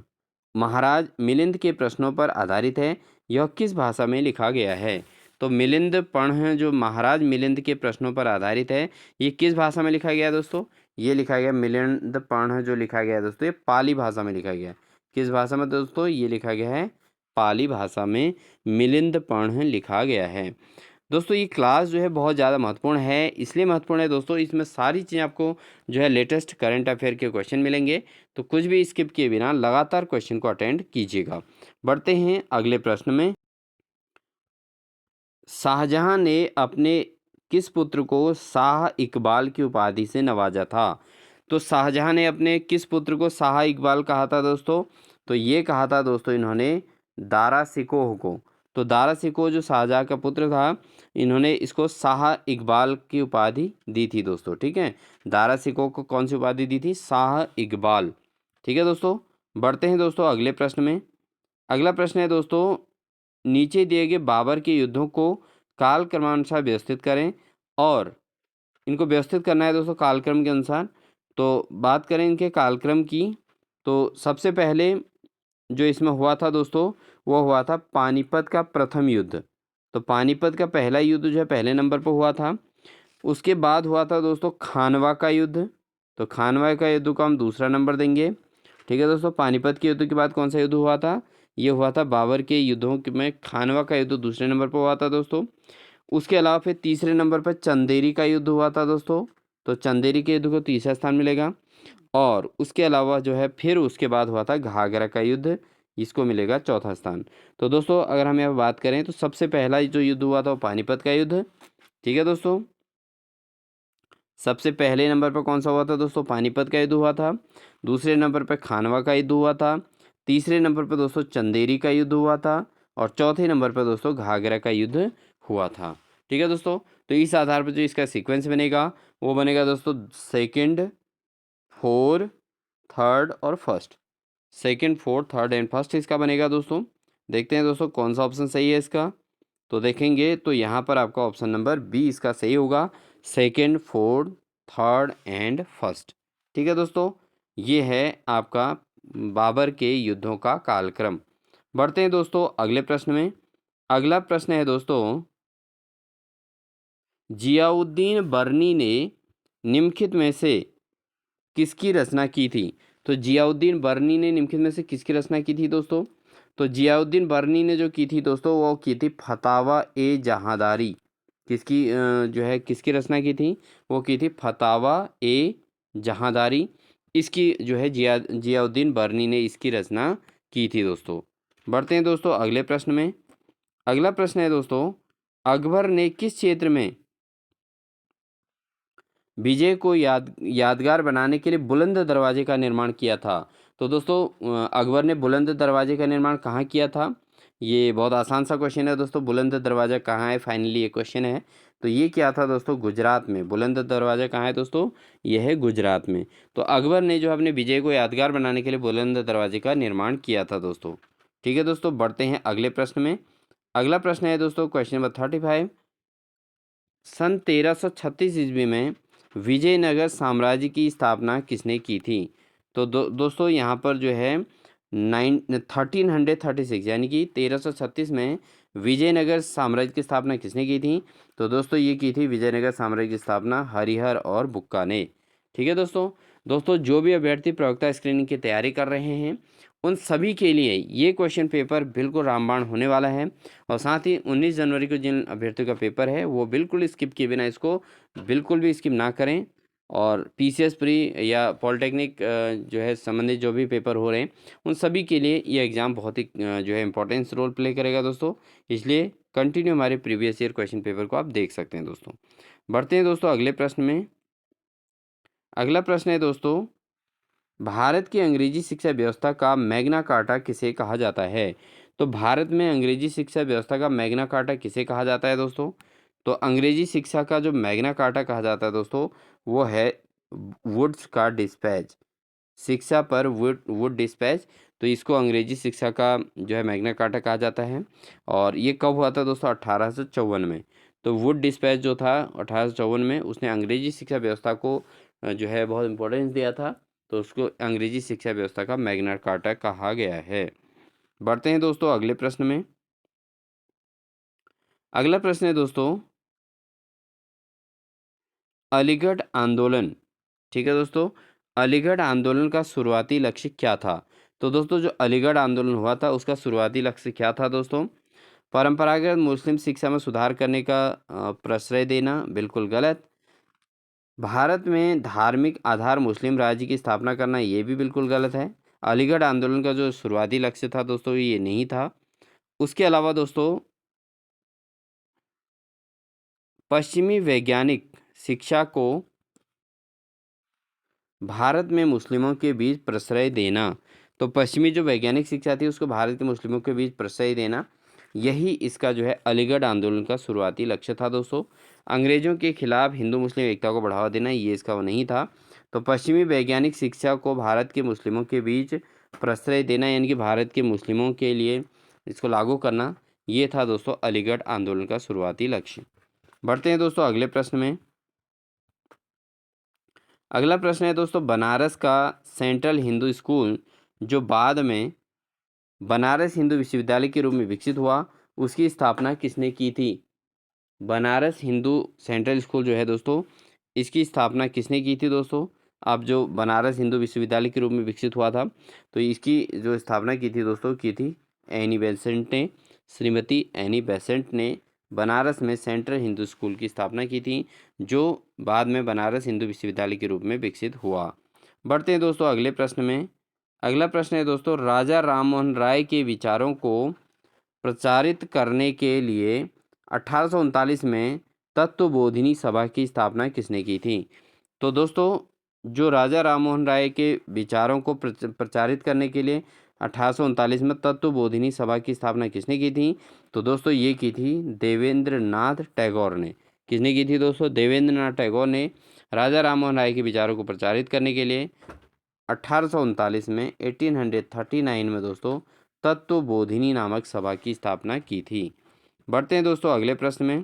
A: महाराज मिलिंद के प्रश्नों पर आधारित है, यह किस भाषा में लिखा गया है? तो मिलिंद पर्ण जो महाराज मिलिंद के प्रश्नों पर आधारित है, ये किस भाषा में लिखा गया है दोस्तों? ये लिखा गया मिलिंद पर्ण जो लिखा गया है दोस्तों, ये पाली भाषा में लिखा गया है। किस भाषा में दोस्तों? ये लिखा गया है पाली भाषा में मिलिंद पर्ण लिखा गया है। दोस्तों ये क्लास जो है बहुत ज़्यादा महत्वपूर्ण है, इसलिए महत्वपूर्ण है दोस्तों इसमें सारी चीज़ें आपको जो है लेटेस्ट करंट अफेयर के क्वेश्चन मिलेंगे, तो कुछ भी स्किप किए बिना लगातार क्वेश्चन को अटेंड कीजिएगा। बढ़ते हैं अगले प्रश्न में। शाहजहां ने अपने किस पुत्र को शाह इकबाल की उपाधि से नवाजा था? तो शाहजहां ने अपने किस पुत्र को शाह इकबाल कहा था दोस्तों? तो ये कहा था दोस्तों इन्होंने दारा शिकोह को। तो दारा शिकोह जो शाहजहां का पुत्र था, इन्होंने इसको शाह इकबाल की उपाधि दी थी दोस्तों। ठीक है, दारा शिकोह को कौन सी उपाधि दी थी? शाह इकबाल। ठीक है दोस्तों, बढ़ते हैं दोस्तों अगले प्रश्न में। अगला प्रश्न है दोस्तों, नीचे दिए गए बाबर के युद्धों को काल क्रमानुसार व्यवस्थित करें, और इनको व्यवस्थित करना है दोस्तों कालक्रम के अनुसार। तो बात करें इनके कालक्रम की, तो सबसे पहले जो इसमें हुआ था दोस्तों वो हुआ था पानीपत का प्रथम युद्ध। तो पानीपत का पहला युद्ध जो है पहले नंबर पर हुआ था। उसके बाद हुआ था दोस्तों खानवा का युद्ध। तो खानवा का युद्ध को हम दूसरा नंबर देंगे। ठीक है दोस्तों, पानीपत के युद्ध के बाद कौन सा युद्ध हुआ था? ये हुआ था बाबर के युद्धों में खानवा का युद्ध दूसरे नंबर पर हुआ था दोस्तों। उसके अलावा फिर तीसरे नंबर पर चंदेरी का युद्ध हुआ था दोस्तों। तो चंदेरी के युद्ध को तीसरा स्थान मिलेगा। और उसके अलावा जो है फिर उसके बाद हुआ था घाघरा का युद्ध, इसको मिलेगा चौथा स्थान। तो दोस्तों अगर हम यहाँ बात करें तो सबसे पहला जो युद्ध हुआ था वो पानीपत का युद्ध। ठीक है दोस्तों, सबसे पहले नंबर पर कौन सा हुआ था दोस्तों? पानीपत का युद्ध हुआ था। दूसरे नंबर पर खानवा का युद्ध हुआ था। तीसरे नंबर पर दोस्तों चंदेरी का युद्ध हुआ था। और चौथे नंबर पर दोस्तों घाघरा का युद्ध हुआ था। ठीक है दोस्तों, तो इस आधार पर जो इसका सीक्वेंस बनेगा वो बनेगा दोस्तों सेकंड, फोर, थर्ड और first. Second, fourth, third and first इसका बनेगा दोस्तों। देखते हैं दोस्तों कौन सा ऑप्शन सही है इसका। तो देखेंगे तो यहाँ पर आपका ऑप्शन नंबर बी इसका सही होगा, second, fourth, third and first. ठीक है दोस्तों, ये है आपका बाबर के युद्धों का कालक्रम। बढ़ते हैं दोस्तों अगले प्रश्न में। अगला प्रश्न है दोस्तों, जियाउद्दीन बर्नी ने निम्नलिखित में से किसकी रचना की थी? तो जियाउद्दीन बर्नी ने निम्नलिखित में से किसकी रचना की थी दोस्तों? तो जियाउद्दीन बर्नी ने जो की थी दोस्तों वो की थी फतावा ए जहादारी। किसकी जो है किसकी रचना की थी? वो की थी फतावा ए जहादारी। इसकी जो है जियाउद्दीन बर्नी ने इसकी रचना की थी दोस्तों। बढ़ते हैं दोस्तों अगले प्रश्न में। अगला प्रश्न है दोस्तों, अकबर ने किस क्षेत्र में विजय को यादगार बनाने के लिए बुलंद दरवाजे का निर्माण किया था? तो दोस्तों अकबर ने बुलंद दरवाजे का निर्माण कहाँ किया था? ये बहुत आसान सा क्वेश्चन है दोस्तों। बुलंद दरवाज़ा कहाँ है, फाइनली ये क्वेश्चन है। तो ये क्या था दोस्तों, गुजरात में। बुलंद दरवाज़ा कहाँ है दोस्तों, ये है गुजरात में। तो अकबर ने जो अपने विजय को यादगार बनाने के लिए बुलंद दरवाजे का निर्माण किया था दोस्तों। ठीक है दोस्तों, बढ़ते हैं अगले प्रश्न में। अगला प्रश्न है दोस्तों क्वेश्चन नंबर 35। सन 1336 ईस्वी में विजयनगर साम्राज्य की स्थापना किसने की थी? तो दोस्तों यहाँ पर जो है 1336 यानी कि 1336 में विजयनगर साम्राज्य की स्थापना किसने की थी? तो दोस्तों ये की थी विजयनगर साम्राज्य की स्थापना हरिहर और बुक्का ने। ठीक है दोस्तों जो भी अभ्यर्थी प्रवक्ता स्क्रीनिंग की तैयारी कर रहे हैं उन सभी के लिए ये क्वेश्चन पेपर बिल्कुल रामबाण होने वाला है। और साथ ही 19 जनवरी को जिन अभ्यर्थियों का पेपर है वो बिल्कुल स्किप किए बिना इसको बिल्कुल भी स्किप ना करें। और पीसीएस प्री या पॉलिटेक्निक जो है संबंधित जो भी पेपर हो रहे हैं उन सभी के लिए ये एग्ज़ाम बहुत ही जो है इम्पोर्टेंस रोल प्ले करेगा दोस्तों। इसलिए कंटिन्यू हमारे प्रीवियस ईयर क्वेश्चन पेपर को आप देख सकते हैं दोस्तों। बढ़ते हैं दोस्तों अगले प्रश्न में। अगला प्रश्न है दोस्तों, भारत की अंग्रेजी शिक्षा व्यवस्था का मैग्ना कार्टा किसे कहा जाता है? तो भारत में अंग्रेजी शिक्षा व्यवस्था का मैग्ना कार्टा किसे कहा जाता है दोस्तों? तो अंग्रेजी शिक्षा का जो मैग्ना कार्टा कहा जाता है दोस्तों वो है वुड्स का डिस्पैच। शिक्षा पर वुड डिस्पैच। तो इसको अंग्रेजी शिक्षा का जो है मैग्ना कार्टा कहा जाता है। और ये कब हुआ था दोस्तों, 1854 में। तो वुड डिस्पैच जो था 1854 में, उसने अंग्रेजी शिक्षा व्यवस्था को जो है बहुत इम्पोर्टेंस दिया था। तो उसको अंग्रेजी शिक्षा व्यवस्था का मैग्ना कार्टा कहा गया है। बढ़ते हैं दोस्तों अगले प्रश्न में। अगला प्रश्न है दोस्तों, अलीगढ़ आंदोलन। ठीक है दोस्तों, अलीगढ़ आंदोलन का शुरुआती लक्ष्य क्या था? तो दोस्तों जो अलीगढ़ आंदोलन हुआ था उसका शुरुआती लक्ष्य क्या था दोस्तों? परंपरागत मुस्लिम शिक्षा में सुधार करने का प्रश्रय देना, बिल्कुल गलत। भारत में धार्मिक आधार मुस्लिम राज्य की स्थापना करना, ये भी बिल्कुल गलत है। अलीगढ़ आंदोलन का जो शुरुआती लक्ष्य था दोस्तों ये नहीं था। उसके अलावा दोस्तों पश्चिमी वैज्ञानिक शिक्षा को भारत में मुस्लिमों के बीच प्रश्रय देना। तो पश्चिमी जो वैज्ञानिक शिक्षा थी उसको भारत के मुस्लिमों के बीच प्रश्रय देना, यही इसका जो है अलीगढ़ आंदोलन का शुरुआती लक्ष्य था दोस्तों। अंग्रेजों के खिलाफ हिंदू मुस्लिम एकता को बढ़ावा देना, ये इसका वो नहीं था। तो पश्चिमी वैज्ञानिक शिक्षा को भारत के मुस्लिमों के बीच प्रश्रय देना यानी कि भारत के मुस्लिमों के लिए इसको लागू करना, ये था दोस्तों अलीगढ़ आंदोलन का शुरुआती लक्ष्य। बढ़ते हैं दोस्तों अगले प्रश्न में। अगला प्रश्न है दोस्तों, बनारस का सेंट्रल हिंदू स्कूल जो बाद में बनारस हिंदू विश्वविद्यालय के रूप में विकसित हुआ, उसकी स्थापना किसने की थी? बनारस हिंदू सेंट्रल स्कूल जो है दोस्तों, इसकी स्थापना किसने की थी दोस्तों? अब जो बनारस हिंदू विश्वविद्यालय के रूप में विकसित हुआ था तो इसकी जो स्थापना की थी दोस्तों, की थी एनी बेसेंट ने। श्रीमती एनी बेसेंट ने बनारस में सेंट्रल हिंदू स्कूल की स्थापना की थी जो बाद में बनारस हिंदू विश्वविद्यालय के रूप में विकसित हुआ। बढ़ते हैं दोस्तों अगले प्रश्न में। अगला प्रश्न है दोस्तों, राजा राममोहन राय के विचारों को प्रचारित करने के लिए 1839 में तत्वबोधिनी सभा की स्थापना किसने की थी? तो दोस्तों जो राजा राममोहन राय के विचारों को प्रचारित करने के लिए 1839 में तत्वबोधिनी सभा की स्थापना किसने की थी? तो दोस्तों ये की थी देवेंद्र नाथ टैगोर ने। किसने की थी दोस्तों? देवेंद्र नाथ टैगोर ने राजा राममोहन राय के विचारों को प्रचारित करने के लिए 1839 में 1839 में दोस्तों तत्वबोधिनी नामक सभा की स्थापना की थी। बढ़ते हैं दोस्तों अगले प्रश्न में।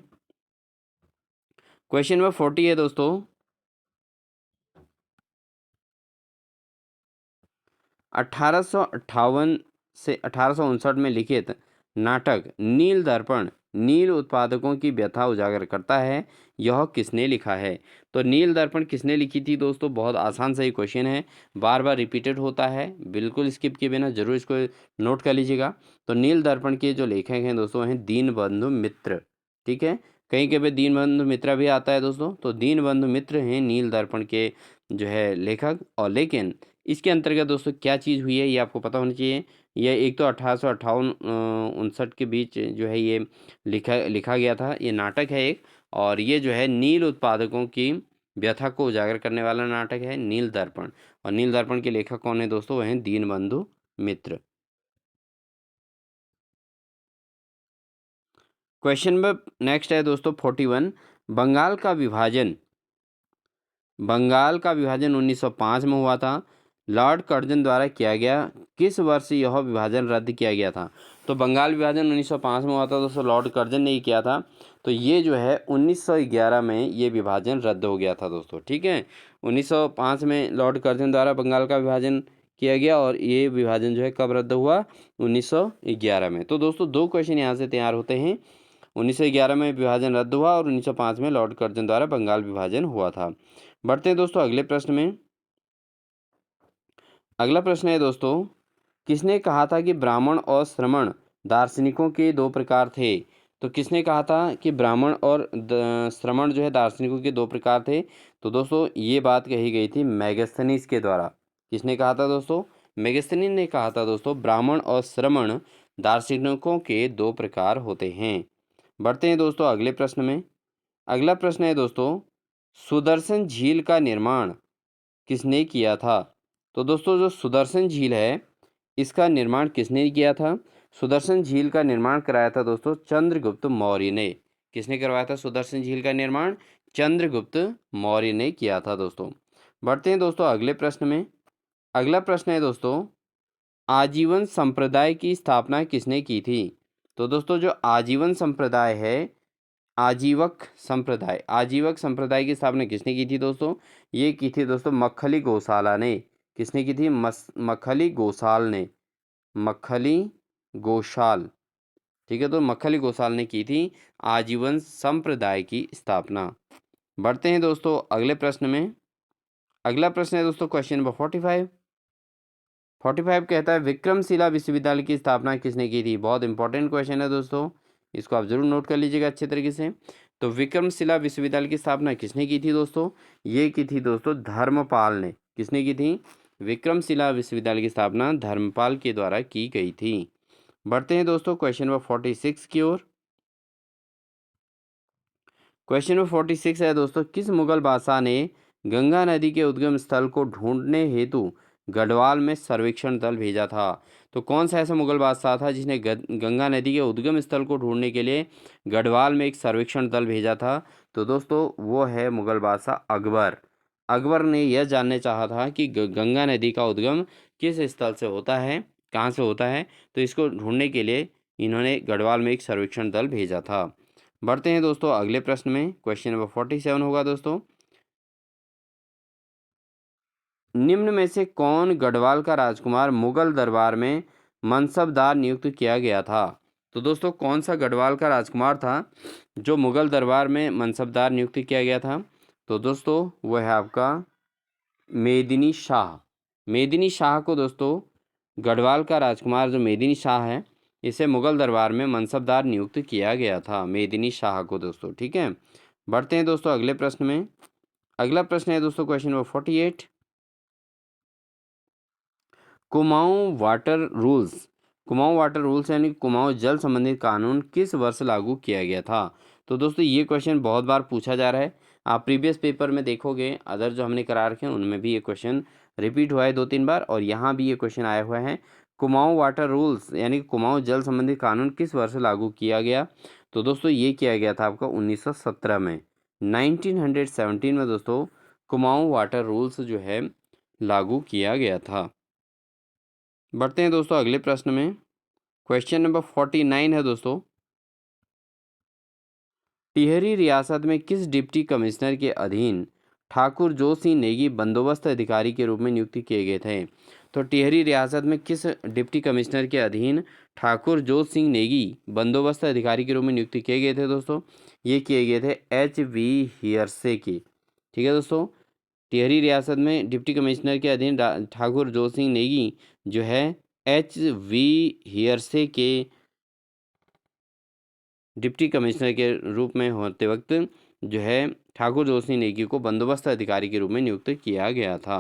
A: क्वेश्चन नंबर 40 है दोस्तों, 1858 से 1859 में लिखित नाटक नील दर्पण नील उत्पादकों की व्यथा उजागर करता है, यह किसने लिखा है? तो नील दर्पण किसने लिखी थी दोस्तों? बहुत आसान सा ही क्वेश्चन है, बार बार रिपीटेड होता है, बिल्कुल स्किप किए बिना जरूर इसको नोट कर लीजिएगा। तो नील दर्पण के जो लेखक हैं दोस्तों हैं दीनबंधु मित्र। ठीक है, कहीं कहीं दीनबंधु मित्र भी आता है दोस्तों, तो दीनबंधु मित्र हैं नील दर्पण के जो है लेखक। और लेकिन इसके अंतर्गत दोस्तों क्या चीज़ हुई है ये आपको पता होना चाहिए। यह एक तो 1858 59 के बीच जो है ये लिखा लिखा गया था, ये नाटक है एक। और ये जो है नील उत्पादकों की व्यथा को उजागर करने वाला नाटक है नील दर्पण। और नील दर्पण के लेखक कौन है दोस्तों? वह हैं दीनबंधु मित्र। क्वेश्चन नंबर नेक्स्ट है दोस्तों 41। बंगाल का विभाजन 1905 में हुआ था। लॉर्ड कर्जन द्वारा किया गया। किस वर्ष यह विभाजन रद्द किया गया था? तो बंगाल विभाजन 1905 में हुआ था दोस्तों, लॉर्ड कर्जन ने ही किया था। तो ये जो है 1911 में ये विभाजन रद्द हो गया था दोस्तों, ठीक है। 1905 में लॉर्ड कर्जन द्वारा बंगाल का विभाजन किया गया और ये विभाजन जो है कब रद्द हुआ? 1911 में। तो दोस्तों 2 क्वेश्चन यहाँ से तैयार होते हैं। 1911 में विभाजन रद्द हुआ और 1905 में लॉर्ड कर्जन द्वारा बंगाल विभाजन हुआ था। बढ़ते हैं दोस्तों अगले प्रश्न में। अगला प्रश्न है दोस्तों, किसने कहा था कि ब्राह्मण और श्रमण दार्शनिकों के 2 प्रकार थे? तो किसने कहा था कि ब्राह्मण और श्रमण जो है दार्शनिकों के 2 प्रकार थे? तो दोस्तों ये बात कही गई थी मेगास्थनीज के द्वारा। किसने कहा था दोस्तों? मेगास्थनीज ने कहा था दोस्तों, ब्राह्मण और श्रमण दार्शनिकों के 2 प्रकार होते हैं। बढ़ते हैं दोस्तों अगले प्रश्न में। अगला प्रश्न है दोस्तों, सुदर्शन झील का निर्माण किसने किया था? तो दोस्तों जो सुदर्शन झील है इसका निर्माण किसने किया था? सुदर्शन झील का निर्माण कराया था दोस्तों चंद्रगुप्त मौर्य ने। किसने करवाया था सुदर्शन झील का निर्माण? चंद्रगुप्त मौर्य ने किया था दोस्तों। बढ़ते हैं दोस्तों अगले प्रश्न में। अगला प्रश्न है दोस्तों, आजीवन संप्रदाय की स्थापना किसने की थी? तो दोस्तों जो आजीवन संप्रदाय है, आजीवक संप्रदाय की स्थापना किसने की थी दोस्तों? ये की थी दोस्तों मक्खली गोशाला ने। किसने की थी? मक्खली गोसाल ने। मक्खली गोशाल, ठीक है। तो मक्खली गोसाल ने की थी आजीवन संप्रदाय की स्थापना। बढ़ते हैं दोस्तों अगले प्रश्न में। अगला प्रश्न है दोस्तों क्वेश्चन नंबर 45 कहता है विक्रमशिला विश्वविद्यालय की स्थापना किसने की थी? बहुत इंपॉर्टेंट क्वेश्चन है दोस्तों, इसको आप जरूर नोट कर लीजिएगा अच्छे तरीके से। तो विक्रमशिला विश्वविद्यालय की स्थापना किसने की थी दोस्तों? ये की थी दोस्तों धर्मपाल ने। किसने की थी? विक्रमशिला विश्वविद्यालय की स्थापना धर्मपाल के द्वारा की गई थी। बढ़ते हैं दोस्तों क्वेश्चन नंबर 46 की ओर। क्वेश्चन नंबर 46 है दोस्तों, किस मुगल बादशाह ने गंगा नदी के उद्गम स्थल को ढूंढने हेतु गढ़वाल में सर्वेक्षण दल भेजा था? तो कौन सा ऐसा मुगल बादशाह था जिसने गंगा नदी के उद्गम स्थल को ढूंढने के लिए गढ़वाल में एक सर्वेक्षण दल भेजा था? तो दोस्तों वो है मुगल बादशाह अकबर। अकबर ने यह जानने चाहा था कि गंगा नदी का उद्गम किस स्थल से होता है, कहाँ से होता है। तो इसको ढूंढने के लिए इन्होंने गढ़वाल में एक सर्वेक्षण दल भेजा था। बढ़ते हैं दोस्तों अगले प्रश्न में। क्वेश्चन नंबर 47 होगा दोस्तों, निम्न में से कौन गढ़वाल का राजकुमार मुगल दरबार में मनसबदार नियुक्त किया गया था? तो दोस्तों कौन सा गढ़वाल का राजकुमार था जो मुगल दरबार में मनसबदार नियुक्त किया गया था? तो दोस्तों वह है आपका मेदिनी शाह। मेदिनी शाह को दोस्तों, गढ़वाल का राजकुमार जो मेदिनी शाह है, इसे मुगल दरबार में मनसबदार नियुक्त किया गया था, मेदिनी शाह को दोस्तों, ठीक है। बढ़ते हैं दोस्तों अगले प्रश्न में। अगला प्रश्न है दोस्तों question number 48, Kumaon water rules यानी कुमाऊं जल संबंधित कानून किस वर्ष लागू किया गया था? तो दोस्तों ये क्वेश्चन बहुत बार पूछा जा रहा है। आप प्रीवियस पेपर में देखोगे, अदर जो हमने करा रखे हैं उनमें भी ये क्वेश्चन रिपीट हुआ है 2-3 बार, और यहाँ भी ये क्वेश्चन आया हुआ है। कुमाऊं वाटर रूल्स यानी कुमाऊं जल संबंधित कानून किस वर्ष लागू किया गया? तो दोस्तों ये किया गया था आपका 1917 में, 1917 में दोस्तों कुमाऊं वाटर रूल्स जो है लागू किया गया था। बढ़ते हैं दोस्तों अगले प्रश्न में। क्वेश्चन नंबर 49 है दोस्तों, टिहरी रियासत में किस डिप्टी कमिश्नर के अधीन ठाकुर जो सिंह नेगी बंदोबस्त अधिकारी के रूप में नियुक्त किए गए थे? तो टिहरी रियासत में किस डिप्टी कमिश्नर के अधीन ठाकुर जो सिंह नेगी बंदोबस्त अधिकारी के रूप में नियुक्त किए गए थे दोस्तों? ये किए गए थे HV हियरसे की, ठीक है दोस्तों। टिहरी रियासत में डिप्टी कमिश्नर के अधीन ठाकुर जो सिंह नेगी जो है HV हियरसे के डिप्टी कमिश्नर के रूप में होते वक्त जो है ठाकुर जो सिंह नेगी को बंदोबस्त अधिकारी के रूप में नियुक्त किया गया था।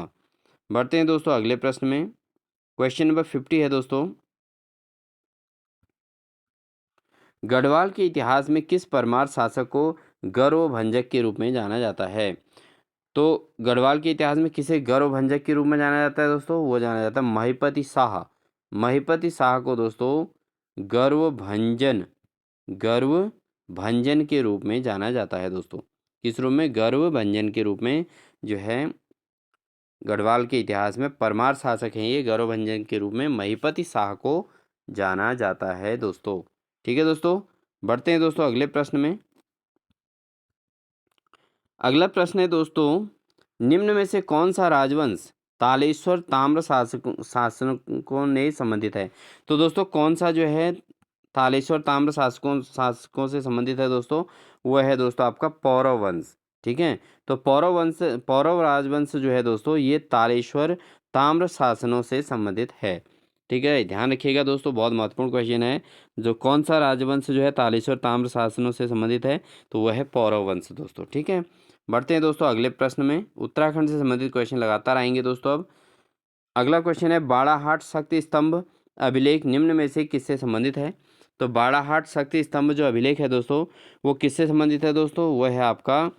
A: बढ़ते हैं दोस्तों अगले प्रश्न में। क्वेश्चन नंबर 50 है दोस्तों, गढ़वाल के इतिहास में किस परमार शासक को गौरवभंजक के रूप में जाना जाता है? तो गढ़वाल के इतिहास में किसे गौरवभंजक के रूप में जाना जाता है दोस्तों? वो जाना जाता है महिपति शाह। महिपति शाह को दोस्तों गर्व भंजन के रूप में जाना जाता है दोस्तों। किस रूप में? गर्व भंजन के रूप में जो है गढ़वाल के इतिहास में परमार शासक हैं ये, गौरव भंजन के रूप में महिपति शाह को जाना जाता है दोस्तों। ठीक है दोस्तों, बढ़ते हैं दोस्तों अगले प्रश्न में। अगला प्रश्न है दोस्तों, निम्न में से कौन सा राजवंश तालेश्वर ताम्र शासकों ने संबंधित है? तो दोस्तों कौन सा जो है तालेश्वर ताम्र शासकों से संबंधित है दोस्तों? वह है दोस्तों आपका पौरव वंश। ठीक है, तो पौरव राजवंश जो है दोस्तों ये तालेश्वर ताम्र शासनों से संबंधित है। ठीक है, ध्यान रखिएगा दोस्तों, बहुत महत्वपूर्ण क्वेश्चन है। जो कौन सा राजवंश जो है तालेश्वर ताम्र शासनों से संबंधित है? तो वह है पौरव वंश दोस्तों। ठीक है, बढ़ते हैं दोस्तों अगले प्रश्न में। उत्तराखंड से संबंधित क्वेश्चन लगातार आएंगे दोस्तों। अब अगला क्वेश्चन है, बाड़ाहाट शक्ति स्तंभ अभिलेख निम्न में से किससे संबंधित है? तो बाड़ाहाट शक्ति स्तंभ जो अभिलेख है दोस्तों वो किससे संबंधित है दोस्तों? वह है आपका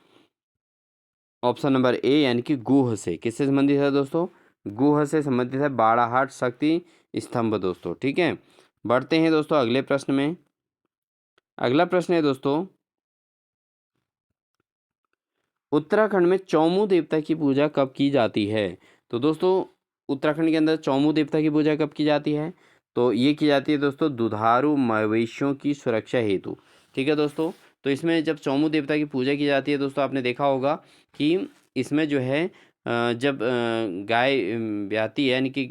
A: ऑप्शन नंबर ए यानी कि गुह से। किससे संबंधित है दोस्तों? गुह से संबंधित है बाड़ाहाट शक्ति स्तंभ दोस्तों। ठीक है, बढ़ते हैं दोस्तों अगले प्रश्न में। अगला प्रश्न है दोस्तों, उत्तराखंड में चौमू देवता की पूजा कब की जाती है? तो दोस्तों उत्तराखंड के अंदर चौमू देवता की पूजा कब की जाती है? तो ये की जाती है दोस्तों दुधारू मवेशियों की सुरक्षा हेतु। ठीक है दोस्तों, तो इसमें जब चौमू देवता की पूजा की जाती है दोस्तों, आपने देखा होगा कि इसमें जो है जब गाय ब्याती है यानी कि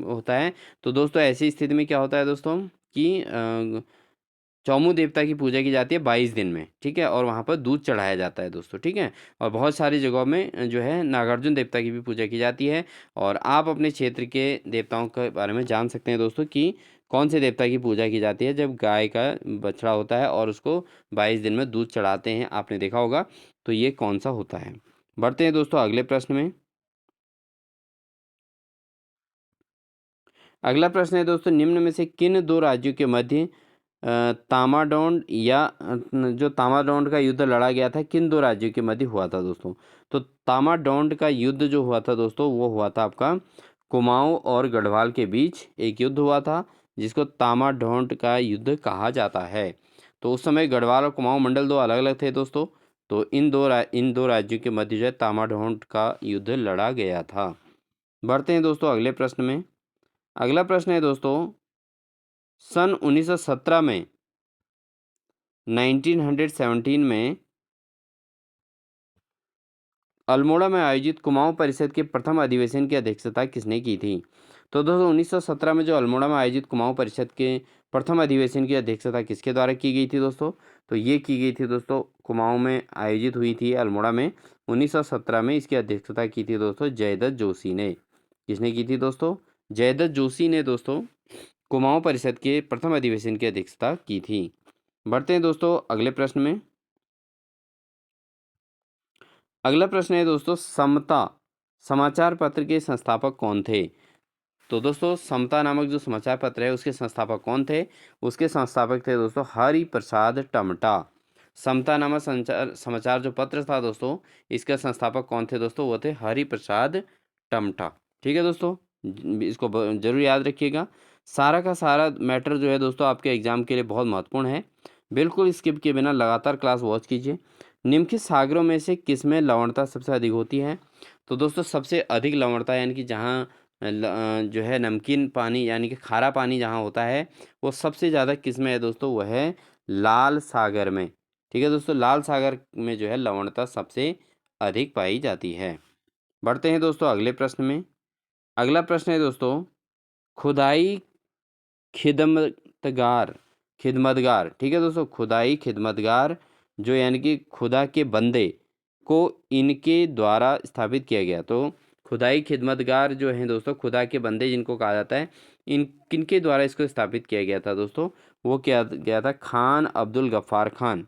A: होता है, तो दोस्तों ऐसी स्थिति में क्या होता है दोस्तों कि चौमू देवता की पूजा की जाती है 22 दिन में। ठीक है, और वहाँ पर दूध चढ़ाया जाता है दोस्तों। ठीक है, और बहुत सारी जगहों में जो है नागार्जुन देवता की भी पूजा की जाती है। और आप अपने क्षेत्र के देवताओं के बारे में जान सकते हैं दोस्तों कि कौन से देवता की पूजा की जाती है जब गाय का बछड़ा होता है और उसको 22 दिन में दूध चढ़ाते हैं, आपने देखा होगा। तो ये कौन सा होता है? बढ़ते हैं दोस्तों अगले प्रश्न में। अगला प्रश्न है दोस्तों, निम्न में से किन दो राज्यों के मध्य तामाडोंड या जो तामाडोंड का युद्ध लड़ा गया था किन दो राज्यों के मध्य हुआ था दोस्तों? तो तामाडोंड का युद्ध जो हुआ था दोस्तों वो हुआ था आपका कुमाऊं और गढ़वाल के बीच एक युद्ध हुआ था जिसको तामाडोंड का युद्ध कहा जाता है। तो उस समय गढ़वाल और कुमाऊं मंडल दो अलग अलग थे दोस्तों। तो इन दो राज्यों के मध्य जो है तामाडोंड का युद्ध लड़ा गया था। बढ़ते हैं दोस्तों अगले प्रश्न में। अगला प्रश्न है दोस्तों, सन 1917 में 1917 में अल्मोड़ा में आयोजित कुमाऊं परिषद के प्रथम अधिवेशन की अध्यक्षता किसने की थी? तो दोस्तों 1917 में जो अल्मोड़ा में आयोजित कुमाऊं परिषद के प्रथम अधिवेशन की अध्यक्षता किसके द्वारा की गई थी दोस्तों? तो ये की गई थी दोस्तों कुमाऊं में आयोजित हुई थी अल्मोड़ा में 1917 में। इसकी अध्यक्षता की थी दोस्तों जयदत्त जोशी ने। किसने की थी दोस्तों? जयदत्त जोशी ने दोस्तों कुमाऊं परिषद के प्रथम अधिवेशन की अध्यक्षता की थी। बढ़ते हैं दोस्तों अगले प्रश्न में। अगला प्रश्न है दोस्तों, समता समाचार पत्र के संस्थापक कौन थे? तो दोस्तों समता नामक जो समाचार पत्र है उसके संस्थापक कौन थे? उसके संस्थापक थे दोस्तों हरि प्रसाद टमटा। समता नामक समाचार जो पत्र था दोस्तों इसका संस्थापक कौन थे दोस्तों? वो थे हरि प्रसाद टमटा। ठीक है दोस्तों, इसको जरूर याद रखिएगा। सारा का सारा मैटर जो है दोस्तों आपके एग्जाम के लिए बहुत महत्वपूर्ण है। बिल्कुल स्किप किए बिना लगातार क्लास वॉच कीजिए। निम्नलिखित सागरों में से किसमें लवणता सबसे अधिक होती है? तो दोस्तों सबसे अधिक लवणता यानी कि जहाँ जो है नमकीन पानी यानी कि खारा पानी जहाँ होता है वो सबसे ज़्यादा किस में है दोस्तों? वह है लाल सागर में। ठीक है दोस्तों, लाल सागर में जो है लवणता सबसे अधिक पाई जाती है। बढ़ते हैं दोस्तों अगले प्रश्न में। अगला प्रश्न है दोस्तों, खुदाई खिदमतगार खिदमतगार ठीक है दोस्तों, खुदाई खिदमतगार जो यानी कि खुदा के बंदे को इनके द्वारा स्थापित किया गया। तो खुदाई खिदमतगार जो हैं दोस्तों खुदा के बंदे जिनको कहा जाता है, इन किनके द्वारा इसको स्थापित किया गया था दोस्तों? वो किया गया था खान अब्दुल गफ्फार खान।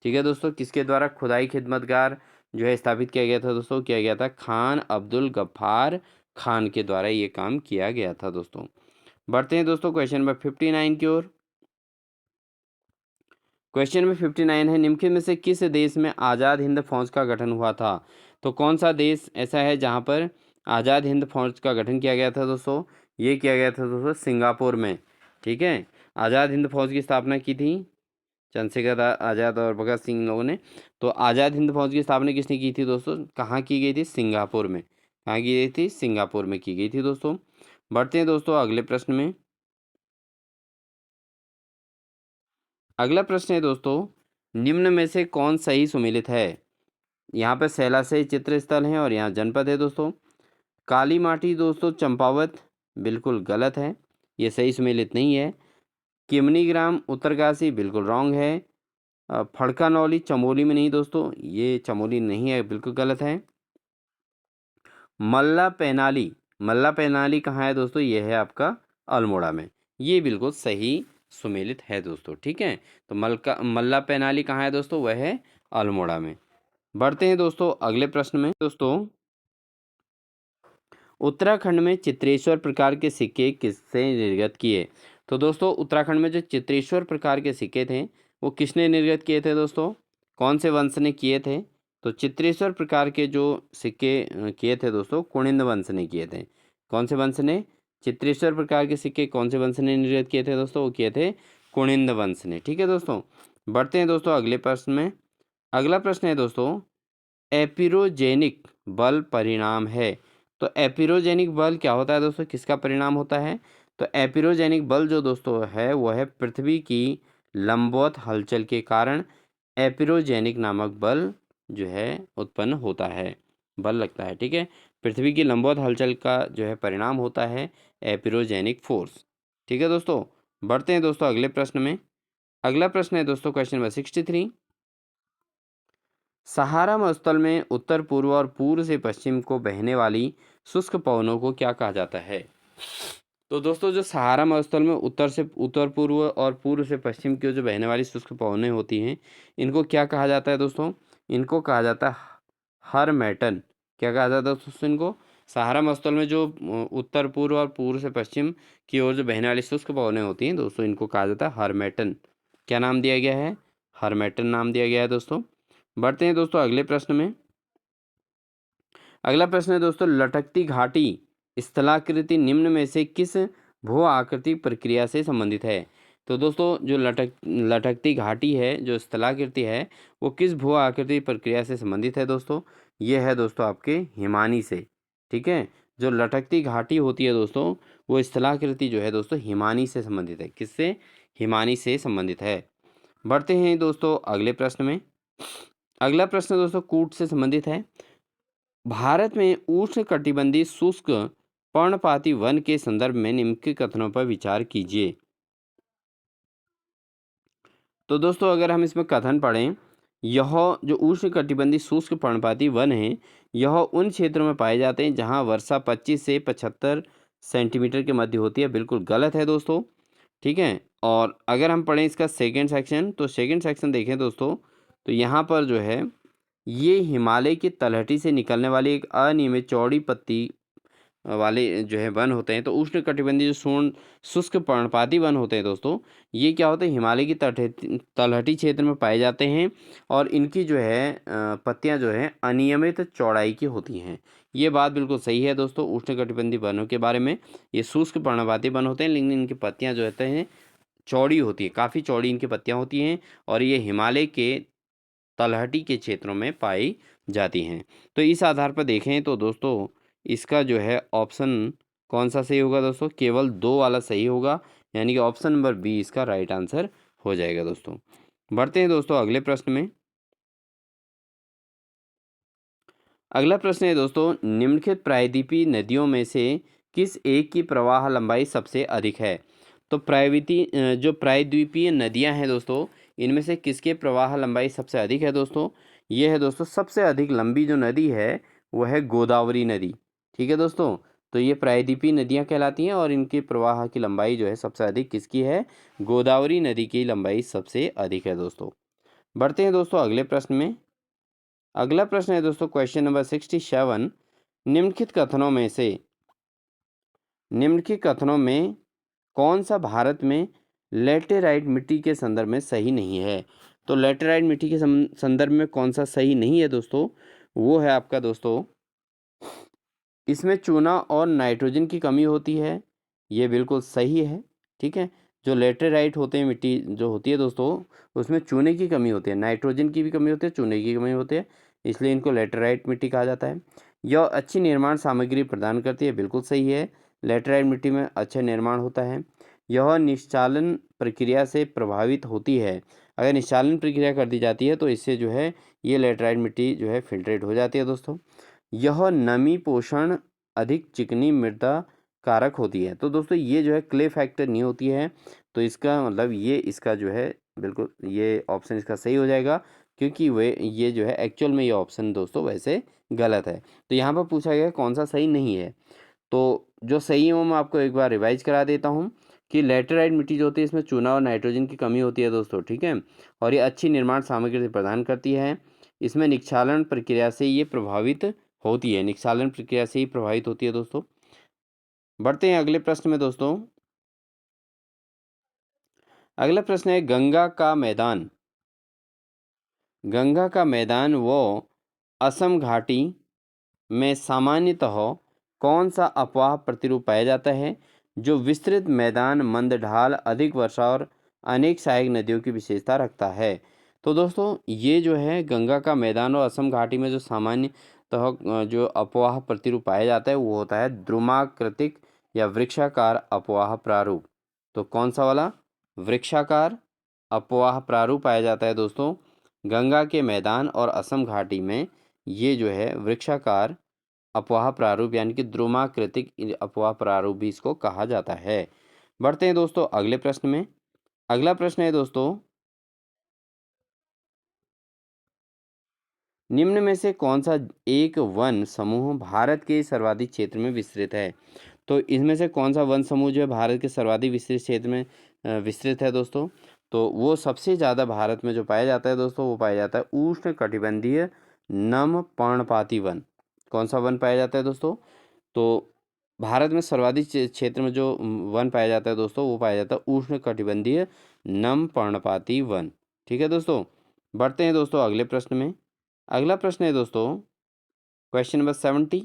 A: ठीक है दोस्तों, किसके द्वारा खुदाई खिदमतगार जो है स्थापित किया गया था दोस्तों? किया गया था खान अब्दुल गफ्फार खान के द्वारा ये काम किया गया था दोस्तों। बढ़ते हैं दोस्तों क्वेश्चन नंबर 59 की ओर। क्वेश्चन नंबर 59 है, निम्नलिखित में से किस देश में आज़ाद हिंद फौज का गठन हुआ था? तो कौन सा देश ऐसा है जहां पर आज़ाद हिंद फौज का गठन किया गया था दोस्तों? ये किया गया था दोस्तों सिंगापुर में। ठीक है, आज़ाद हिंद फौज की स्थापना की थी चंद्रशेखर आज़ाद और भगत सिंह लोगों ने। तो आज़ाद हिंद फौज की स्थापना किसने की थी दोस्तों? कहाँ की गई थी? सिंगापुर में। कहाँ की गई थी? सिंगापुर में की गई थी दोस्तों। बढ़ते हैं दोस्तों अगले प्रश्न में। अगला प्रश्न है दोस्तों, निम्न में से कौन सही सुमेलित है? यहाँ पर शैलाशय चित्र स्थल है और यहाँ जनपद है दोस्तों। काली माटी दोस्तों चंपावत, बिल्कुल गलत है, ये सही सुमेलित नहीं है। किमनी ग्राम उत्तरकाशी, बिल्कुल रॉन्ग है। फड़कानौली चमोली में नहीं दोस्तों, ये चमोली नहीं है, बिल्कुल गलत है। मल्ला पैनाली कहाँ है दोस्तों? ये है आपका अल्मोड़ा में, ये बिल्कुल सही सुमेलित है दोस्तों। ठीक है, तो मल्ला पैनाली कहाँ है दोस्तों? वह है अल्मोड़ा में। बढ़ते हैं दोस्तों अगले प्रश्न में। दोस्तों, उत्तराखंड में चित्रेश्वर प्रकार के सिक्के किससे निर्गत किए? तो दोस्तों उत्तराखंड में जो चित्रेश्वर प्रकार के सिक्के थे वो किसने निर्गत किए थे दोस्तों? कौन से वंश ने किए थे? तो चित्रेश्वर प्रकार के जो सिक्के किए थे दोस्तों, कुनिंद वंश ने किए थे। कौन से वंश ने? चित्रेश्वर प्रकार के सिक्के कौन से वंश ने निर्गत किए थे दोस्तों? वो किए थे कुनिंद वंश ने। ठीक है दोस्तों, बढ़ते हैं दोस्तों अगले प्रश्न में। अगला प्रश्न है दोस्तों, एपिरोजेनिक बल परिणाम है। तो एपिरोजेनिक बल क्या होता है दोस्तों? किसका परिणाम होता है? तो एपिरोजेनिक बल जो दोस्तों है वो है पृथ्वी की लंबवत हलचल के कारण एपिरोजेनिक नामक बल जो है उत्पन्न होता है, बल लगता है। ठीक है, पृथ्वी की लंबवत हलचल का जो है परिणाम होता है एपिरोजेनिक फोर्स। ठीक है दोस्तों, बढ़ते हैं दोस्तों अगले प्रश्न में। अगला प्रश्न है दोस्तों क्वेश्चन नंबर 63, सहारा मरुस्थल में उत्तर पूर्व और पूर्व से पश्चिम को बहने वाली शुष्क पवनों को क्या कहा जाता है? तो दोस्तों जो सहारा मरुस्थल में उत्तर पूर्व और पूर्व से पश्चिम की ओर जो बहने वाली शुष्क पवनें होती हैं, इनको क्या कहा जाता है दोस्तों? इनको कहा जाता है हरमैटन। क्या कहा जाता है दोस्तों इनको? सहारा मरुस्थल में जो उत्तर पूर्व और पूर्व से पश्चिम की ओर जो बहने वाली शुष्क पवनें होती हैं दोस्तों, इनको कहा जाता है हरमैटन। क्या नाम दिया गया है? हरमैटन नाम दिया गया है दोस्तों। बढ़ते हैं दोस्तों अगले प्रश्न में। अगला प्रश्न है दोस्तों, लटकती घाटी स्थलाकृति निम्न में से किस भू आकृति प्रक्रिया से संबंधित है? तो दोस्तों जो लटकती घाटी है, जो स्थलाकृति है, वो किस भू आकृति प्रक्रिया से संबंधित है दोस्तों? ये है दोस्तों आपके हिमानी से। ठीक है, जो लटकती घाटी होती है दोस्तों, वो स्थलाकृति जो है दोस्तों हिमानी से संबंधित है। किससे? हिमानी से संबंधित है। बढ़ते हैं दोस्तों अगले प्रश्न में। अगला प्रश्न दोस्तों कूट से संबंधित है। भारत में उष्णकटिबंधीय शुष्क पर्णपाती वन के संदर्भ में निम्न के कथनों पर विचार कीजिए। तो दोस्तों अगर हम इसमें कथन पढ़ें, यह जो उष्णकटिबंधीय शुष्क पर्णपाती वन है, यह उन क्षेत्रों में पाए जाते हैं जहां वर्षा 25 से 75 सेंटीमीटर के मध्य होती है। बिल्कुल गलत है दोस्तों। ठीक है, और अगर हम पढ़ें इसका सेकंड सेक्शन, तो सेकंड सेक्शन देखें दोस्तों, तो यहाँ पर जो है ये हिमालय की तलहटी से निकलने वाली एक अनियमित चौड़ी पत्ती वाले जो है वन होते हैं। तो उष्णकटिबंधीय जो शुष्क पर्णपाती वन होते हैं दोस्तों, ये क्या होते हैं? हिमालय की तलहटी क्षेत्र में पाए जाते हैं और इनकी जो है पत्तियां जो है अनियमित चौड़ाई की होती हैं। ये बात बिल्कुल सही है दोस्तों उष्णकटिबंधीय वनों के बारे में। ये शुष्क पर्णपाती वन होते हैं, लेकिन इनकी पत्तियां जो होते हैं चौड़ी होती है, काफ़ी चौड़ी इनकी पत्तियां होती हैं और ये हिमालय के तलहटी के क्षेत्रों में पाई जाती हैं। तो इस आधार पर देखें तो दोस्तों इसका जो है ऑप्शन कौन सा सही होगा दोस्तों? केवल 2 वाला सही होगा, यानी कि ऑप्शन नंबर बी इसका राइट आंसर हो जाएगा दोस्तों। बढ़ते हैं दोस्तों अगले प्रश्न में। अगला प्रश्न है दोस्तों, निम्नलिखित प्रायद्वीपीय नदियों में से किस एक की प्रवाह लंबाई सबसे अधिक है? तो जो प्रायद्वीपीय नदियां हैं दोस्तों, इनमें से किसके प्रवाह लंबाई सबसे अधिक है दोस्तों? ये है दोस्तों सबसे अधिक लंबी जो नदी है वो है गोदावरी नदी। ठीक है दोस्तों, तो ये प्रायद्वीपीय नदियां कहलाती हैं और इनके प्रवाह की लंबाई जो है सबसे अधिक किसकी है? गोदावरी नदी की लंबाई सबसे अधिक है दोस्तों। बढ़ते हैं दोस्तों अगले प्रश्न में। अगला प्रश्न है दोस्तों क्वेश्चन नंबर 67, निम्नलिखित कथनों में कौन सा भारत में लेटेराइट मिट्टी के संदर्भ में सही नहीं है? तो लेटेराइट मिट्टी के संदर्भ में कौन सा सही नहीं है दोस्तों? वो है आपका दोस्तों, इसमें चूना और नाइट्रोजन की कमी होती है। ये बिल्कुल सही है। ठीक है, जो लेटेराइट होते हैं मिट्टी जो होती है दोस्तों, उसमें चूने की कमी होती है, नाइट्रोजन की भी कमी होती है, चूने की कमी होती है, इसलिए इनको लेटेराइट मिट्टी कहा जाता है। यह अच्छी निर्माण सामग्री प्रदान करती है, बिल्कुल सही है, लेटेराइट मिट्टी में अच्छा निर्माण होता है। यह निश्चालन प्रक्रिया से प्रभावित होती है, अगर निश्चालन प्रक्रिया कर दी जाती है तो इससे जो है ये लेटेराइट मिट्टी जो है फिल्ट्रेट हो जाती है दोस्तों। यह नमी पोषण अधिक चिकनी मृदा कारक होती है। तो दोस्तों ये जो है क्ले फैक्टर नहीं होती है, तो इसका मतलब ये इसका जो है बिल्कुल ये ऑप्शन इसका सही हो जाएगा, क्योंकि वे ये जो है एक्चुअल में ये ऑप्शन दोस्तों वैसे गलत है। तो यहाँ पर पूछा गया कौन सा सही नहीं है, तो जो सही है वो मैं आपको एक बार रिवाइज करा देता हूँ कि लेटेराइट मिट्टी जो होती है इसमें चूना और नाइट्रोजन की कमी होती है दोस्तों, ठीक है, और ये अच्छी निर्माण सामग्री प्रदान करती है। इसमें निक्षालन प्रक्रिया से ये प्रभावित होती है, निक्षालन प्रक्रिया से ही प्रभावित होती है दोस्तों। बढ़ते हैं अगले प्रश्न में दोस्तों। अगला प्रश्न है गंगा का मैदान, गंगा का मैदान व असम घाटी में सामान्यतः कौन सा अपवाह प्रतिरूप पाया जाता है, जो विस्तृत मैदान, मंद ढाल, अधिक वर्षा और अनेक सहायक नदियों की विशेषता रखता है। तो दोस्तों ये जो है गंगा का मैदान और असम घाटी में जो सामान्यतः जो अपवाह प्रतिरूप पाया जाता है वो होता है द्रुमाकृतिक या वृक्षाकार अपवाह प्रारूप। तो कौन सा वाला? वृक्षाकार अपवाह प्रारूप पाया जाता है दोस्तों गंगा के मैदान और असम घाटी में। ये जो है वृक्षाकार अपवाह प्रारूप यानी कि द्रुमाकृतिक अपवाह प्रारूप भी इसको कहा जाता है। बढ़ते हैं दोस्तों अगले प्रश्न में। अगला प्रश्न है दोस्तों, निम्न में से कौन सा एक वन समूह भारत के सर्वाधिक क्षेत्र में विस्तृत है? तो इसमें से कौन सा वन समूह जो है भारत के सर्वाधिक विस्तृत क्षेत्र में विस्तृत है दोस्तों? तो वो सबसे ज़्यादा भारत में जो पाया जाता है दोस्तों वो पाया जाता है उष्ण कटिबंधीय नम पर्णपाती वन। कौन सा वन पाया जाता है दोस्तों? तो भारत में सर्वाधिक क्षेत्र में जो वन पाया जाता है दोस्तों वो पाया जाता है उष्ण कटिबंधीय नम पर्णपाती वन। ठीक है दोस्तों, बढ़ते हैं दोस्तों अगले प्रश्न में। अगला प्रश्न है दोस्तों क्वेश्चन नंबर 70।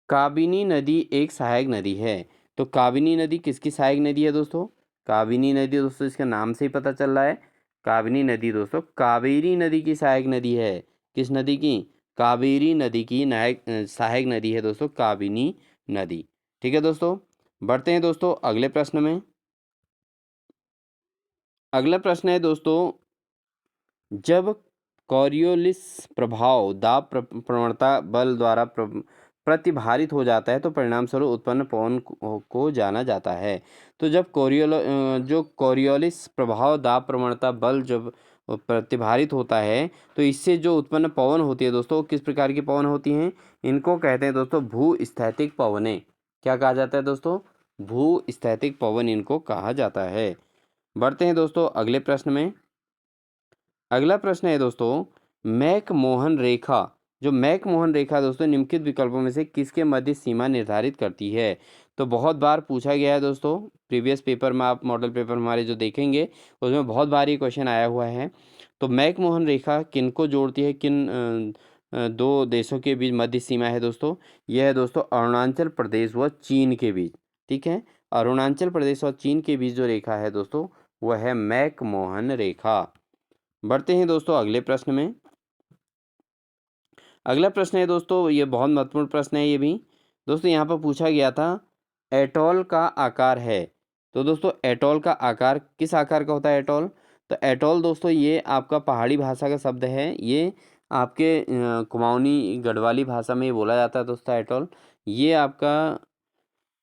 A: काबिनी नदी एक सहायक नदी है। तो काबिनी नदी किसकी सहायक नदी है दोस्तों? काबिनी नदी दोस्तों इसके नाम से ही पता चल रहा है, काबिनी नदी दोस्तों कावेरी नदी की सहायक नदी है। किस नदी की? कावेरी नदी की सहायक नदी है दोस्तों काबिनी नदी। ठीक है दोस्तों, बढ़ते हैं दोस्तों अगले प्रश्न में। अगला प्रश्न है दोस्तों, जब कॉरियोलिस प्रभाव दाब प्रवणता बल द्वारा प्रतिभारित हो जाता है तो परिणाम स्वरूप उत्पन्न पवन को जाना जाता है। तो जब जो कॉरियोलिस प्रभाव दाब प्रवणता बल जब प्रतिभारित होता है तो इससे जो उत्पन्न पवन होती है दोस्तों किस प्रकार की पवन होती हैं? इनको कहते हैं दोस्तों भूस्थैतिक पवनें। क्या कहा जाता है दोस्तों? भूस्थैतिक पवन इनको कहा जाता है। बढ़ते हैं दोस्तों अगले प्रश्न में। अगला प्रश्न है दोस्तों, मैकमोहन रेखा, जो मैकमोहन रेखा दोस्तों निम्नलिखित विकल्पों में से किसके मध्य सीमा निर्धारित करती है? तो बहुत बार पूछा गया है दोस्तों, प्रीवियस पेपर में आप मॉडल पेपर हमारे जो देखेंगे उसमें बहुत बार ये क्वेश्चन आया हुआ है। तो मैकमोहन रेखा किनको जोड़ती है, किन दो देशों के बीच मध्य सीमा है दोस्तों? यह है दोस्तों अरुणाचल प्रदेश व चीन के बीच। ठीक है, अरुणाचल प्रदेश और चीन के बीच जो रेखा है दोस्तों वह है मैकमोहन रेखा। बढ़ते हैं दोस्तों अगले प्रश्न में। अगला प्रश्न है दोस्तों, ये बहुत महत्वपूर्ण प्रश्न है ये भी दोस्तों। यहाँ पर पूछा गया था एटॉल का आकार है। तो दोस्तों एटॉल का आकार किस आकार का होता है एटॉल? तो एटॉल दोस्तों ये आपका पहाड़ी भाषा का शब्द है, ये आपके कुमाऊनी गढ़वाली भाषा में ये बोला जाता है दोस्तों एटॉल। ये आपका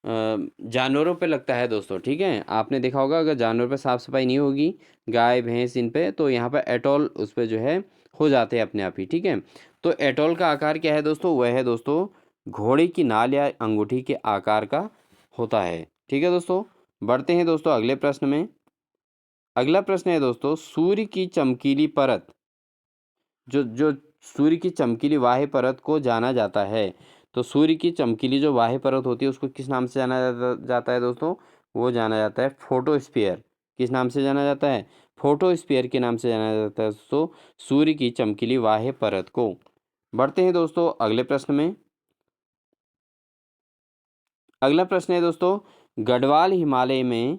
A: जानवरों पे लगता है दोस्तों। ठीक है, आपने देखा होगा अगर जानवर पे साफ सफाई नहीं होगी, गाय भैंस इन पे, तो यहाँ पर एटॉल उस पर जो है हो जाते हैं अपने आप ही। ठीक है, तो एटॉल का आकार क्या है दोस्तों? वह है दोस्तों घोड़े की नाल या अंगूठी के आकार का होता है। ठीक है दोस्तों, बढ़ते हैं दोस्तों अगले प्रश्न में। अगला प्रश्न है दोस्तों, सूर्य की चमकीली परत, जो जो सूर्य की चमकीली बाह्य परत को जाना जाता है। तो सूर्य की चमकीली जो बाह्य परत होती है उसको किस नाम से जाना जाता है दोस्तों? वो जाना जाता है फोटोस्फीयर। किस नाम से जाना जाता है? फोटोस्फीयर के नाम से जाना जाता है दोस्तों सूर्य की चमकीली बाह्य परत को। बढ़ते हैं दोस्तों अगले प्रश्न में। अगला प्रश्न है दोस्तों, गढ़वाल हिमालय में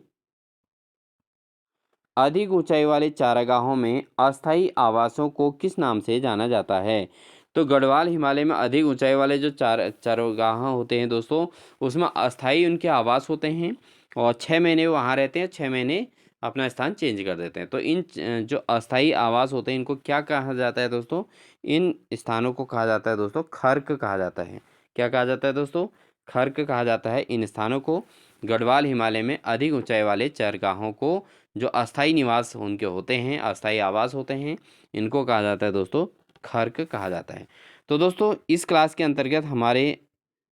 A: अधिक ऊंचाई वाले चारागाहों में अस्थायी आवासों को किस नाम से जाना जाता है? तो गढ़वाल हिमालय में अधिक ऊंचाई वाले जो चारागाह होते हैं दोस्तों, उसमें अस्थायी उनके आवास होते हैं और 6 महीने वहाँ रहते हैं, 6 महीने अपना स्थान चेंज कर देते हैं। तो इन जो अस्थायी आवास होते हैं इनको क्या कहा जाता है दोस्तों? इन स्थानों को कहा जाता है दोस्तों खर्क कहा जाता है। क्या कहा जाता है दोस्तों? खर्क कहा जाता है इन स्थानों को। गढ़वाल हिमालय में अधिक ऊंचाई वाले चारागाहों को जो अस्थायी निवास उनके होते हैं, अस्थायी आवास होते हैं, इनको कहा जाता है दोस्तों खर्क कहा जाता है। तो दोस्तों इस क्लास के अंतर्गत हमारे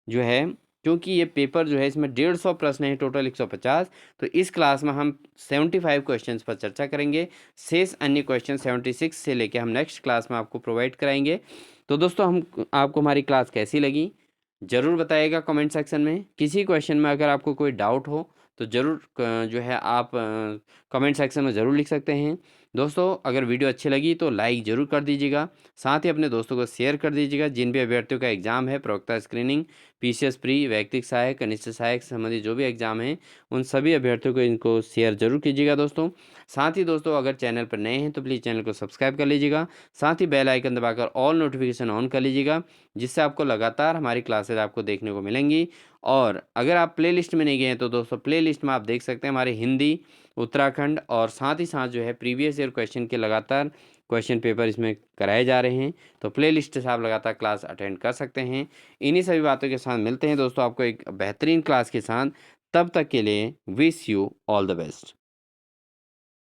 A: जो है, क्योंकि ये पेपर जो है इसमें 150 प्रश्न है, टोटल 150, तो इस क्लास में हम 75 क्वेश्चंस पर चर्चा करेंगे। शेष अन्य क्वेश्चन 76 से लेकर हम नेक्स्ट क्लास में आपको प्रोवाइड कराएंगे। तो दोस्तों आपको हमारी क्लास कैसी लगी ज़रूर बताइएगा कमेंट सेक्शन में। किसी क्वेश्चन में अगर आपको कोई डाउट हो तो ज़रूर जो है आप कमेंट सेक्शन में ज़रूर लिख सकते हैं। दोस्तों अगर वीडियो अच्छी लगी तो लाइक ज़रूर कर दीजिएगा, साथ ही अपने दोस्तों को शेयर कर दीजिएगा। जिन भी अभ्यर्थियों का एग्ज़ाम है, प्रवक्ता स्क्रीनिंग, पीसीएस प्री, व्यक्तिगत सहायक, कनिष्ठ सहायक संबंधी जो भी एग्ज़ाम है, उन सभी अभ्यर्थियों को इनको शेयर जरूर कीजिएगा दोस्तों। साथ ही दोस्तों अगर चैनल पर नए हैं तो प्लीज़ चैनल को सब्सक्राइब कर लीजिएगा, साथ ही बेल आइकन दबाकर ऑल नोटिफिकेशन ऑन कर लीजिएगा, जिससे आपको लगातार हमारी क्लासेज आपको देखने को मिलेंगी। और अगर आप प्लेलिस्ट में नहीं गए हैं तो दोस्तों प्लेलिस्ट में आप देख सकते हैं हमारे हिंदी, उत्तराखंड और साथ ही साथ जो है प्रीवियस ईयर क्वेश्चन के लगातार क्वेश्चन पेपर इसमें कराए जा रहे हैं। तो प्लेलिस्ट से आप लगातार क्लास अटेंड कर सकते हैं। इन्हीं सभी बातों के साथ मिलते हैं दोस्तों आपको एक बेहतरीन क्लास के साथ। तब तक के लिए wish you all the best.